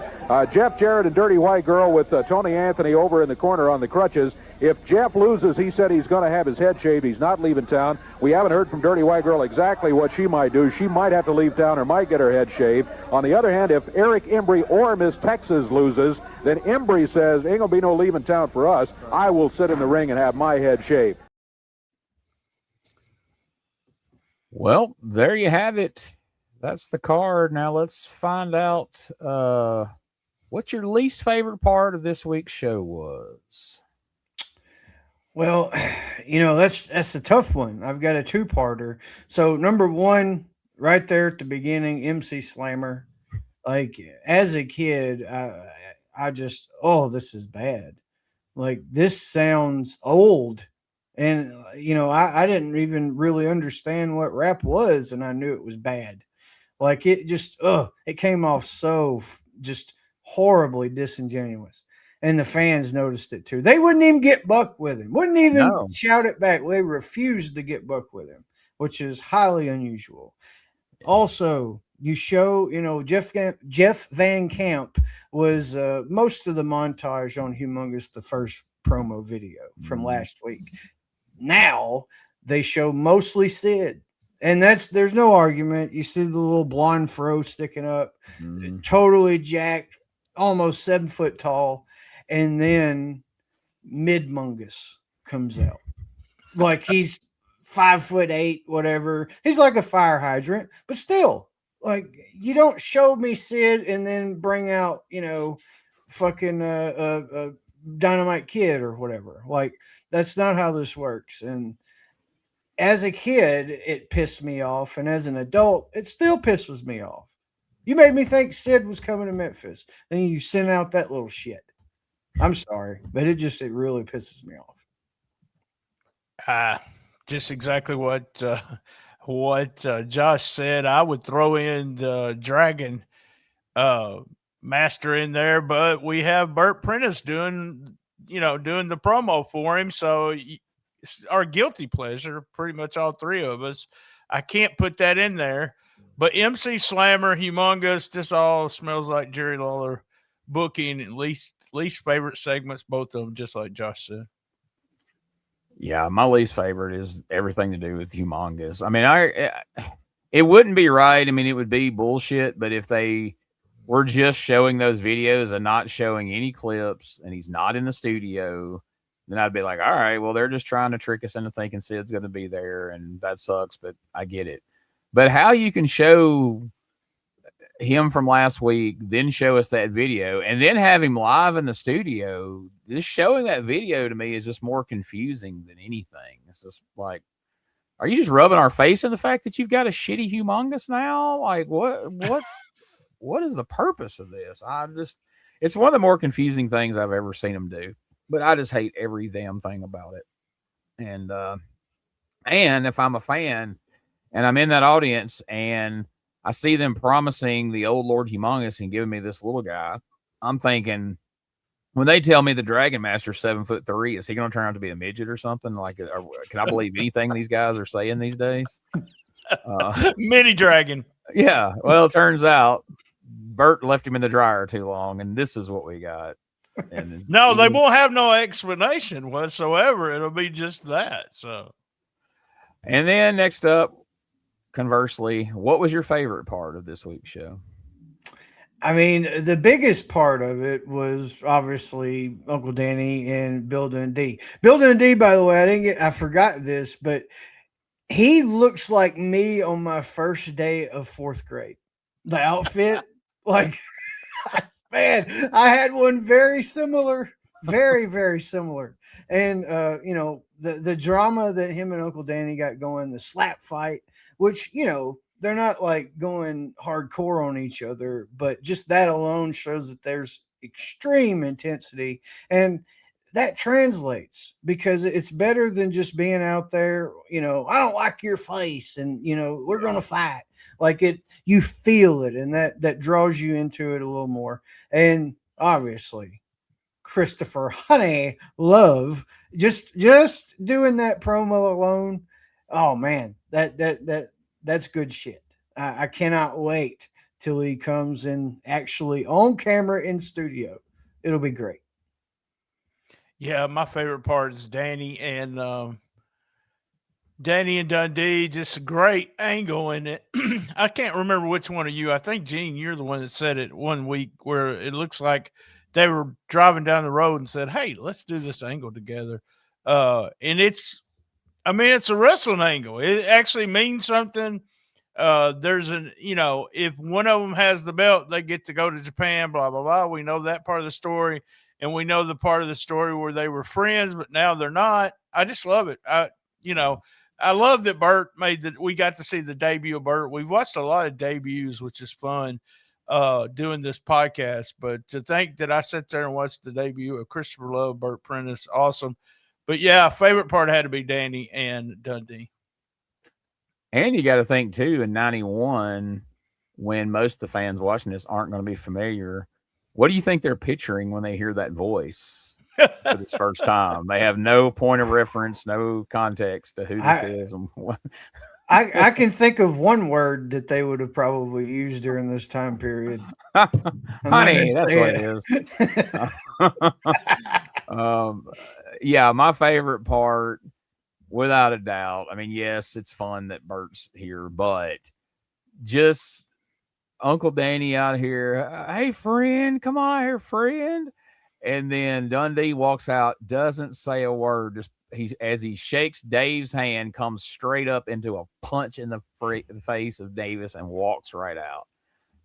Jeff Jarrett and Dirty White Girl with Tony Anthony over in the corner on the crutches. If Jeff loses, he said he's going to have his head shaved. He's not leaving town. We haven't heard from Dirty White Girl exactly what she might do. She might have to leave town or might get her head shaved. On the other hand, if Eric Embry or Miss Texas loses, then Embry says, ain't going to be no leaving town for us. I will sit in the ring and have my head shaved. Well, there you have it. That's the card. Now let's find out what your least favorite part of this week's show was. Well, that's a tough one. I've got a two-parter. So number one, right there at the beginning, MC Slammer. Like, as a kid, I just, this is bad. Like, this sounds old. And, I didn't even really understand what rap was, and I knew it was bad. Like, it just, it came off so just horribly disingenuous. And the fans noticed it too. They wouldn't even get buck with him. Wouldn't even shout it back. They refused to get buck with him, which is highly unusual. Also, you show, Jeff Van Camp was most of the montage on Humongous, the first promo video from last week. Now they show mostly Sid. And there's no argument. You see the little blonde fro sticking up, totally jacked, almost 7 foot tall. And then Humongous comes out. Like, he's 5'8", whatever. He's like a fire hydrant, but still, like, you don't show me Sid and then bring out, fucking Dynamite Kid or whatever. Like, that's not how this works. And as a kid, it pissed me off. And as an adult, it still pisses me off. You made me think Sid was coming to Memphis. Then you sent out that little shit. I'm sorry, but it really pisses me off. Just exactly what Josh said. I would throw in the Dragon Master in there, but we have Burt Prentice doing the promo for him. So it's our guilty pleasure, pretty much all three of us. I can't put that in there. But MC Slammer, Humongous, this all smells like Jerry Lawler booking. At least favorite segments, both of them, just like Josh said. Yeah, my least favorite is everything to do with Humongous. I mean, it wouldn't be right. I mean, it would be bullshit. But if they were just showing those videos and not showing any clips, and he's not in the studio, then I'd be like, all right, well, they're just trying to trick us into thinking Sid's going to be there, and that sucks. But I get it. But how you can show him from last week, then show us that video, and then have him live in the studio, just showing that video to me is just more confusing than anything. It's just like, are you just rubbing our face in the fact that you've got a shitty Humongous now? Like, what is the purpose of this? It's one of the more confusing things I've ever seen him do, but I just hate every damn thing about it. And if I'm a fan and I'm in that audience and I see them promising the old Lord Humongous and giving me this little guy, I'm thinking, when they tell me the Dragon Master's 7'3", is he going to turn out to be a midget or something? Like, can I believe anything these guys are saying these days? Mini Dragon. Yeah. Well, it turns out Bert left him in the dryer too long, and this is what we got. And no, they won't have no explanation whatsoever. It'll be just that. So, and then next up, conversely, what was your favorite part of this week's show? I mean, the biggest part of it was obviously Uncle Danny and Bill Dundee. Bill Dundee, by the way, I forgot this, but he looks like me on my first day of 4th grade. The outfit, like, man, I had one very similar, very, very similar. And, the drama that him and Uncle Danny got going, the slap fight, which, they're not like going hardcore on each other, but just that alone shows that there's extreme intensity, and that translates because it's better than just being out there, I don't like your face and we're going to fight. Like you feel it, and that draws you into it a little more. And obviously Christopher Honey Love, just doing that promo alone, oh man, that's good shit. I cannot wait till he comes in actually on camera in studio. It'll be great. Yeah, my favorite part is Danny and Dundee. Just a great angle in it. I can't remember which one of you. I think Gene, you're the one that said it one week where it looks like they were driving down the road and said, "Hey, let's do this angle together." And it's a wrestling angle. It actually means something. There's if one of them has the belt, they get to go to Japan, blah, blah, blah. We know that part of the story. And we know the part of the story where they were friends, but now they're not. I just love it. I love that Bert we got to see the debut of Bert. We've watched a lot of debuts, which is fun, doing this podcast. But to think that I sat there and watched the debut of Christopher Love, Bert Prentice, awesome. But yeah, favorite part had to be Danny and Dundee. And you got to think too, in '91, when most of the fans watching this aren't going to be familiar, what do you think they're picturing when they hear that voice for this first time? They have no point of reference, no context to who this is. I can think of one word that they would have probably used during this time period. Honey, that's what it is. Yeah, my favorite part, without a doubt. I mean, yes, it's fun that Bert's here, but just Uncle Danny out here. Hey, friend, come on here, friend. And then Dundee walks out, doesn't say a word. Just as he shakes Dave's hand, comes straight up into a punch in the face of Davis and walks right out.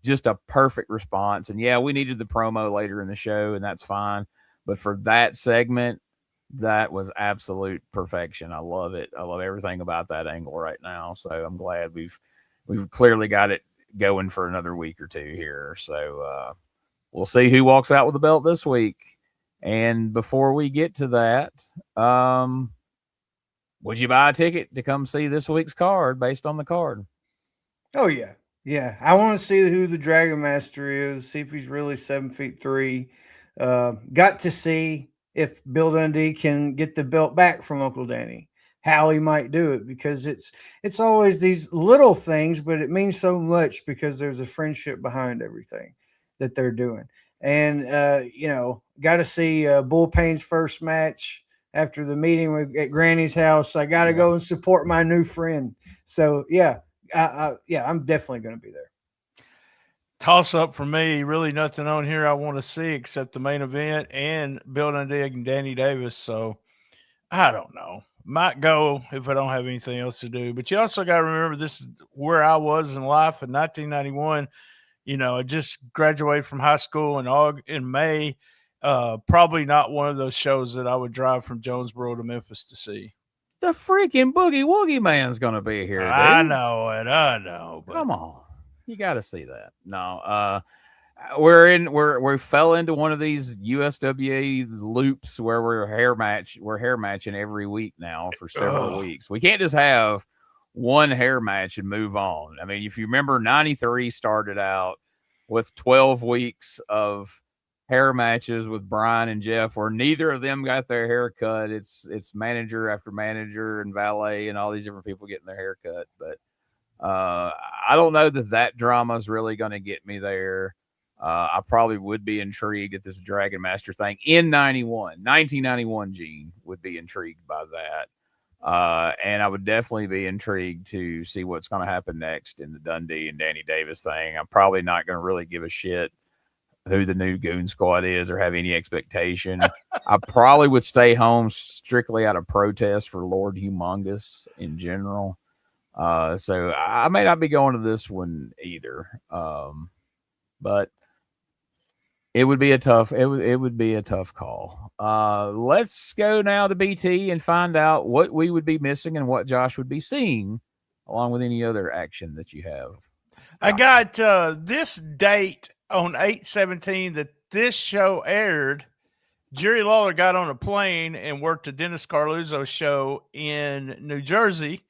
Just a perfect response. And yeah, we needed the promo later in the show, and that's fine. But for that segment, that was absolute perfection. I love it. I love everything about that angle right now. So I'm glad we've clearly got it going for another week or two here. So we'll see who walks out with the belt this week. And before we get to that, would you buy a ticket to come see this week's card based on the card? Oh yeah. Yeah. I want to see who the Dragon Master is, see if he's really 7'3". Got to see if Bill Dundee can get the belt back from Uncle Danny, how he might do it, because it's always these little things, but it means so much because there's a friendship behind everything that they're doing. And, got to see Bull Payne's first match after the meeting at Granny's house. I got to go and support my new friend. So, yeah, I'm definitely going to be there. Toss up for me. Really nothing on here I want to see except the main event and Bill Dundee and Danny Davis. So I don't know. Might go if I don't have anything else to do. But you also got to remember this is where I was in life in 1991. I just graduated from high school in May. Probably not one of those shows that I would drive from Jonesboro to Memphis to see. The freaking Boogie Woogie Man's going to be here, dude. I know. But come on. You got to see that. No, we fell into one of these USWA loops where we're hair matching every week now for several weeks. We can't just have one hair match and move on. I mean, if you remember, 93 started out with 12 weeks of hair matches with Brian and Jeff, where neither of them got their hair cut. It's manager after manager and valet and all these different people getting their hair cut, but I don't know that drama is really going to get me there. I probably would be intrigued at this Dragon Master thing in 1991, Gene would be intrigued by that. And I would definitely be intrigued to see what's going to happen next in the Dundee and Danny Davis thing. I'm probably not going to really give a shit who the new Goon Squad is or have any expectation. I probably would stay home strictly out of protest for Lord Humongous in general. So I may not be going to this one either. But it would be a tough call. Let's go now to BT and find out what we would be missing and what Josh would be seeing along with any other action that you have. I got this date on 8/17 that this show aired. Jerry Lawler got on a plane and worked a Dennis Carluzzo show in New Jersey.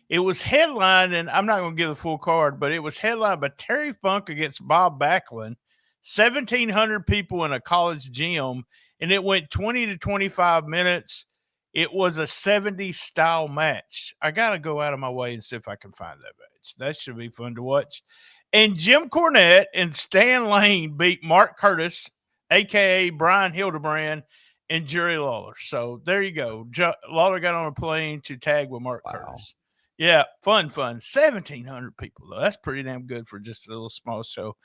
It was headlined, and I'm not going to give the full card, but it was headlined by Terry Funk against Bob Backlund, 1,700 people in a college gym, and it went 20 to 25 minutes. It was a 70s style match. I got to go out of my way and see if I can find that match. That should be fun to watch. And Jim Cornette and Stan Lane beat Mark Curtis, a.k.a. Brian Hildebrand, and Jerry Lawler. So there you go. Lawler got on a plane to tag with Mark Curtis. Yeah, fun. 1,700 people, though. That's pretty damn good for just a little small show.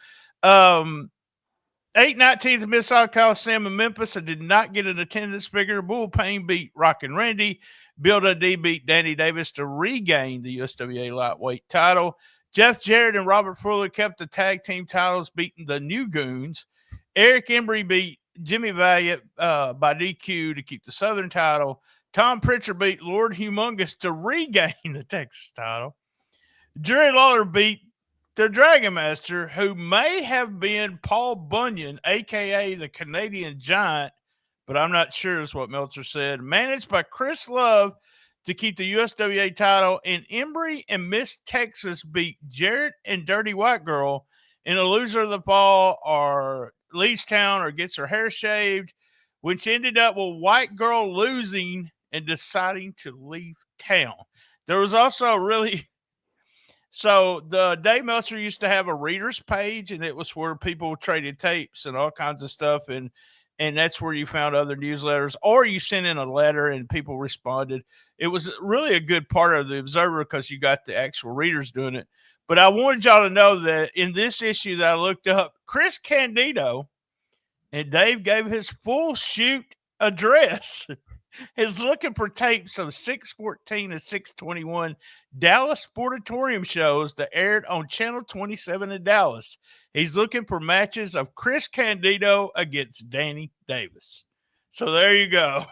8/19 is Mid-South Coliseum in Memphis. I did not get an attendance figure. Bull Payne beat Rockin' Randy. Bill Dundee beat Danny Davis to regain the USWA lightweight title. Jeff Jarrett and Robert Fuller kept the tag team titles, beating the New Goons. Eric Embry beat Jimmy Valiant by DQ to keep the Southern title. Tom Pritchard beat Lord Humongous to regain the Texas title. Jerry Lawler beat the Dragon Master, who may have been Paul Bunyan, a.k.a. the Canadian Giant, but I'm not sure is what Meltzer said. Managed by Chris Love to keep the USWA title. And Embry and Miss Texas beat Jarrett and Dirty White Girl. And the loser of the fall leaves town or gets her hair shaved, which ended up with White Girl losing and deciding to leave town. There was also so the Dave Meltzer used to have a readers page, and it was where people traded tapes and all kinds of stuff. And that's where you found other newsletters, or you sent in a letter and people responded. It was really a good part of the Observer because you got the actual readers doing it. But I wanted y'all to know that in this issue that I looked up, Chris Candido, and Dave gave his full shoot address, is looking for tapes of 614 and 621 Dallas Sportatorium shows that aired on Channel 27 in Dallas. He's looking for matches of Chris Candido against Danny Davis. So there you go.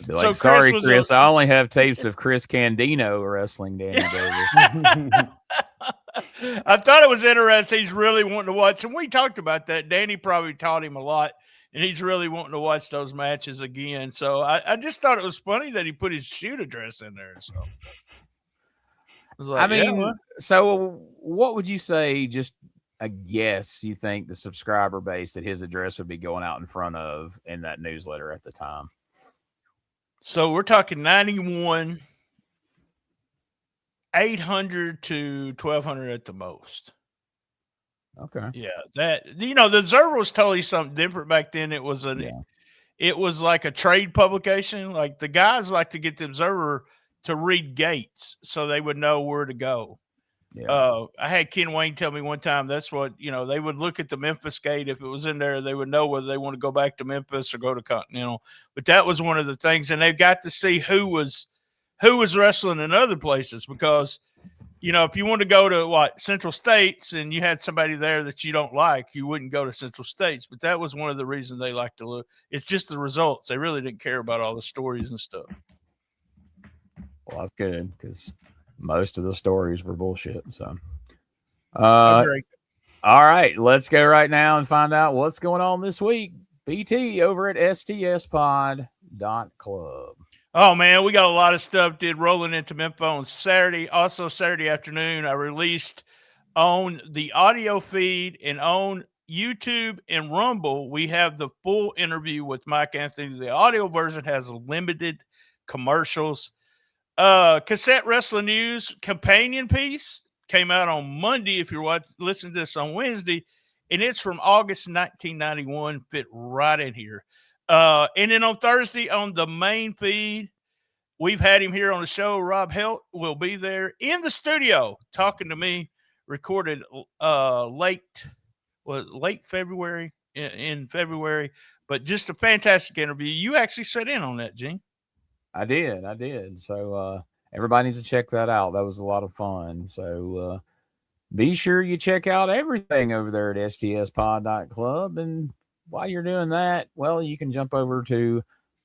Be like, sorry, Chris, I only have tapes of Chris Candido wrestling Danny Davis. I thought it was interesting. He's really wanting to watch, and we talked about that. Danny probably taught him a lot, and he's really wanting to watch those matches again. So I just thought it was funny that he put his shoot address in there. So I was like, so what would you say, just a guess, you think the subscriber base that his address would be going out in front of in that newsletter at the time? So we're talking 91, 800 to 1,200 at the most. Okay. Yeah, that, the Observer was totally something different back then. It was it was like a trade publication. Like the guys like to get the Observer to read gates so they would know where to go. Yeah. I had Ken Wayne tell me one time that's what, they would look at the Memphis gate. If it was in there, they would know whether they want to go back to Memphis or go to Continental. But that was one of the things. And they've got to see who was wrestling in other places because, if you want to go to Central States and you had somebody there that you don't like, you wouldn't go to Central States. But that was one of the reasons they like to look. It's just the results. They really didn't care about all the stories and stuff. Well, that's good because most of the stories were bullshit. So, all right, let's go right now and find out what's going on this week. BT over at stspod.club. Oh, man, we got a lot of stuff rolling into Memphis on Saturday. Also, Saturday afternoon, I released on the audio feed and on YouTube and Rumble, we have the full interview with Mike Anthony. The audio version has limited commercials. Cassette Wrestling News companion piece came out on Monday. If you're listening to this on Wednesday, and it's from August 1991, fit right in here. And then on Thursday on the main feed, we've had him here on the show. Rob Helt will be there in the studio talking to me. Recorded late February in February, but just a fantastic interview. You actually sat in on that, Gene. I did. So everybody needs to check that out. That was a lot of fun. So be sure you check out everything over there at stspod.club. And while you're doing that, well, you can jump over to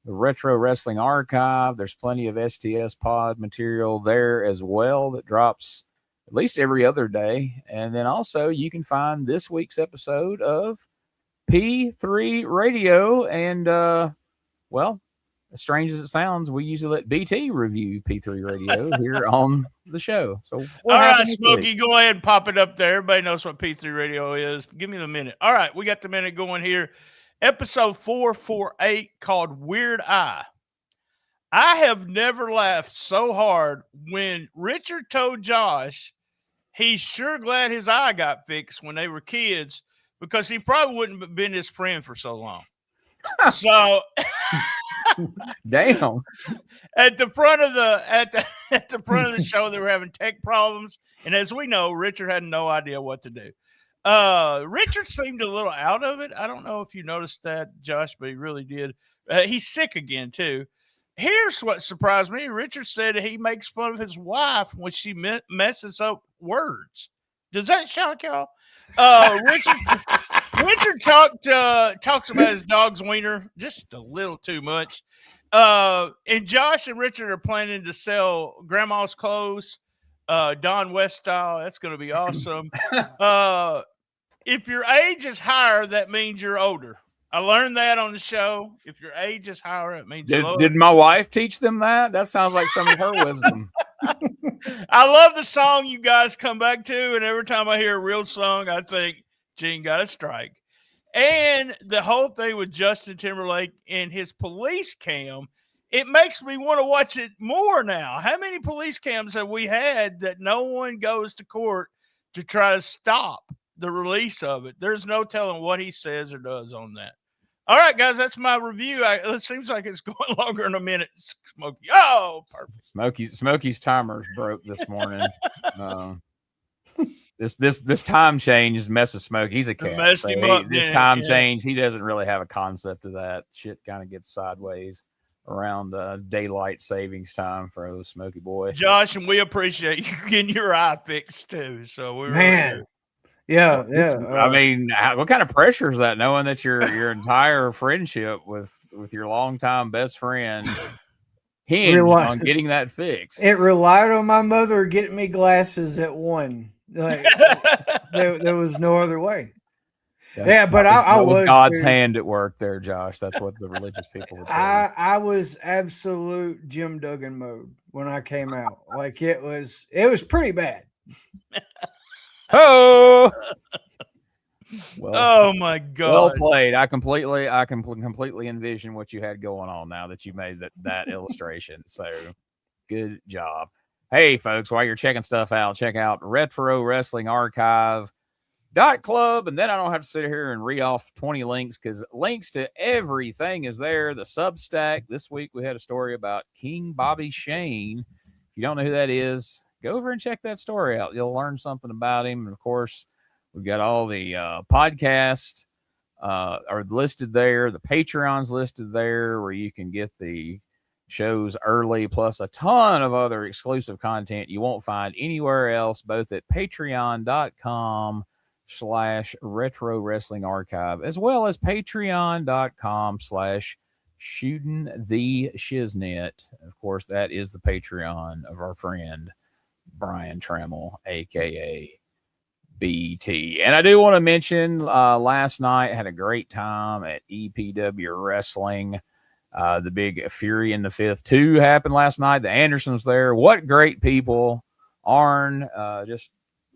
the Retro Wrestling Archive. There's plenty of STS pod material there as well that drops at least every other day. And then also you can find this week's episode of P3 Radio. And, well, as strange as it sounds, we usually let BT review P3 Radio here on the show. So, all right, Smokey, go ahead and pop it up there. Everybody knows what P3 Radio is. Give me the minute. All right, we got the minute going here. Episode 448 called Weird Eye. I have never laughed so hard when Richard told Josh he's sure glad his eye got fixed when they were kids because he probably wouldn't have been his friend for so long. So, damn. At the front of the show, they were having tech problems, and as we know, Richard had no idea what to do. Richard seemed a little out of it. I don't know if you noticed that, Josh, but he really did. He's sick again too. Here's what surprised me. Richard said he makes fun of his wife when she messes up words. Does that shock y'all? Richard talks about his dog's wiener just a little too much. And Josh and Richard are planning to sell grandma's clothes, Don West style. That's going to be awesome. If your age is higher, that means you're older. I learned that on the show. If your age is higher, it means you're older. Did my wife teach them that? That sounds like some of her wisdom. I love the song you guys come back to, and every time I hear a real song, I think Gene got a strike. And the whole thing with Justin Timberlake and his police cam, it makes me want to watch it more now. How many police cams have we had that no one goes to court to try to stop the release of it? There's no telling what he says or does on that. All right, guys, that's my review. It seems like it's going longer than a minute. Smokey. Oh, perfect. Smokey's timer's broke this morning. This time change messes Smokey. He's a cat. Messed him up, this time change, he doesn't really have a concept of that. Shit kind of gets sideways around daylight savings time for old Smokey boy. Josh, and we appreciate you getting your eye fixed too. So we're man. Yeah. I mean, what kind of pressure is that, knowing that your entire friendship with your longtime best friend hinged on getting that fixed? It relied on my mother getting me glasses at 1. Like there was no other way. Yeah, but I was God's hand at work there, Josh. That's what the religious people would tell you. I was absolute Jim Duggan mode when I came out. Like it was pretty bad. Oh, well, oh my God! Well played. I can completely envision what you had going on now that you made that illustration. So good job. Hey, folks, while you're checking stuff out, check out Retro Wrestling Archive .club, and then I don't have to sit here and read off 20 links because links to everything is there. The Substack. This week we had a story about King Bobby Shane. If you don't know who that is, go over and check that story out. You'll learn something about him. And of course, we've got all the podcasts are listed there. The Patreon's listed there where you can get the shows early, plus a ton of other exclusive content you won't find anywhere else, both at patreon.com/retro wrestling archive, as well as patreon.com/shooting the shiznit. Of course, that is the Patreon of our friend Brian Trammell, aka BT. And I do want to mention last night I had a great time at EPW Wrestling. The big Fury in the Fifth 2 happened last night. The Andersons there. What great people. Arn, just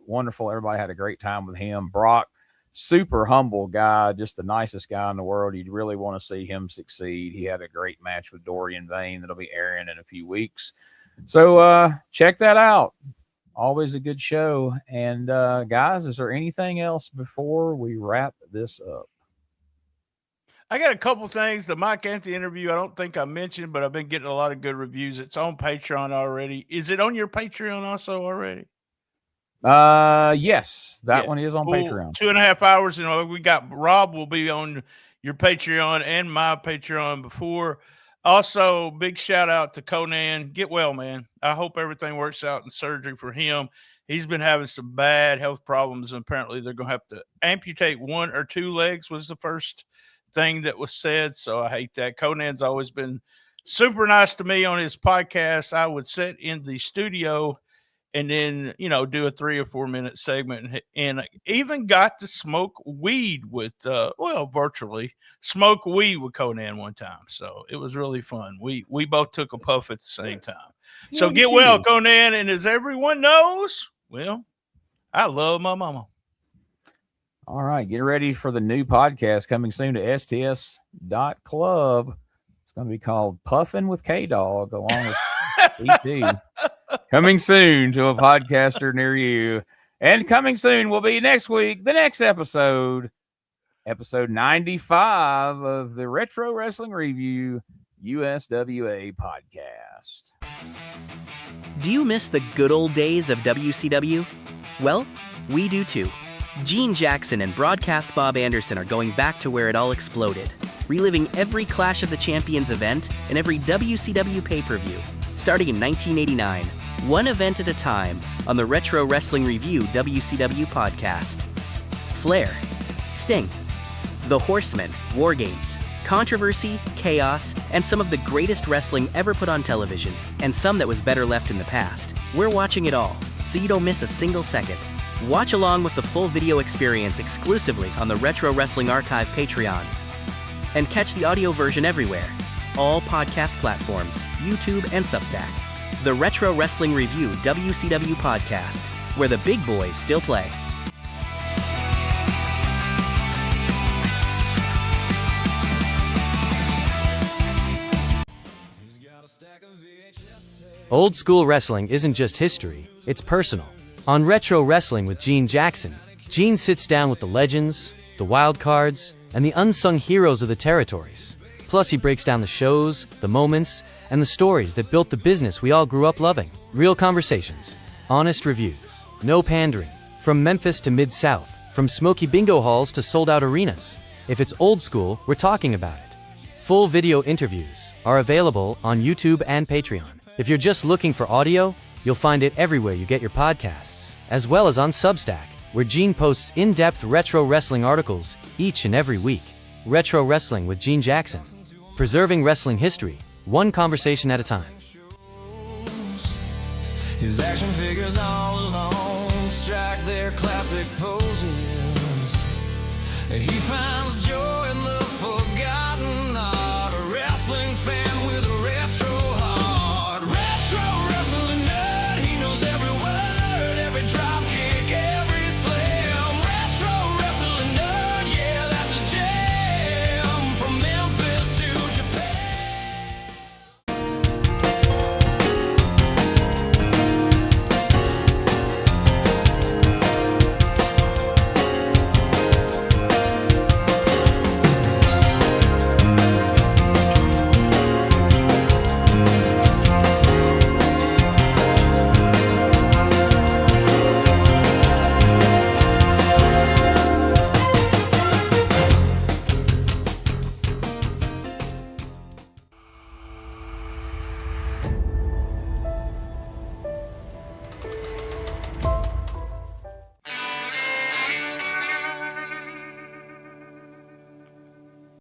wonderful. Everybody had a great time with him. Brock, super humble guy, just the nicest guy in the world. You'd really want to see him succeed. He had a great match with Dorian Vane that'll be airing in a few weeks. So check that out. Always a good show. And guys, is there anything else before we wrap this up? I got a couple things. The Mike Anthony interview, I don't think I mentioned, but I've been getting a lot of good reviews. It's on Patreon already. Is it on your Patreon also already? Yes, that one is on Patreon. 2.5 hours. You know, we got Rob will be on your Patreon and my Patreon before. Also, big shout out to Conan. Get well, man. I hope everything works out in surgery for him. He's been having some bad health problems, and apparently they're going to have to amputate 1 or 2 legs was the first thing that was said. So I hate that. Conan's always been super nice to me on his podcast. I would sit in the studio and then, do a 3 or 4 minute segment, and even got to smoke weed with, virtually smoke weed with Conan one time. So it was really fun. We both took a puff at the same time. So get well, Conan. And as everyone knows, well, I love my mama. All right. Get ready for the new podcast coming soon to sts.club. It's going to be called Puffin' with K-Dog along with EP. Coming soon to a podcaster near you. And coming soon will be next week, the next episode 95 of the Retro Wrestling Review USWA podcast. Do you miss the good old days of WCW? Well, we do too. Gene Jackson and broadcast Bob Anderson are going back to where it all exploded, reliving every Clash of the Champions event and every WCW pay-per-view, starting in 1989, one event at a time on the Retro Wrestling Review WCW podcast. Flair, Sting, The Horsemen, War Games, controversy, chaos, and some of the greatest wrestling ever put on television, and some that was better left in the past. We're watching it all, so you don't miss a single second. Watch along with the full video experience exclusively on the Retro Wrestling Archive Patreon. And catch the audio version everywhere. All podcast platforms, YouTube, and Substack. The Retro Wrestling Review WCW podcast, where the big boys still play. Old school wrestling isn't just history, it's personal. On Retro Wrestling with Gene Jackson, Gene sits down with the legends, the wild cards, and the unsung heroes of the territories. Plus, he breaks down the shows, the moments, and the stories that built the business we all grew up loving. Real conversations, honest reviews, no pandering. From Memphis to Mid-South, from smoky bingo halls to sold-out arenas. If it's old school, we're talking about it. Full video interviews are available on YouTube and Patreon. If you're just looking for audio, you'll find it everywhere you get your podcasts, as well as on Substack, where Gene posts in-depth retro wrestling articles each and every week. Retro Wrestling with Gene Jackson. Preserving wrestling history, one conversation at a time. His action figures all alone strike their classic poses. He finds joy in the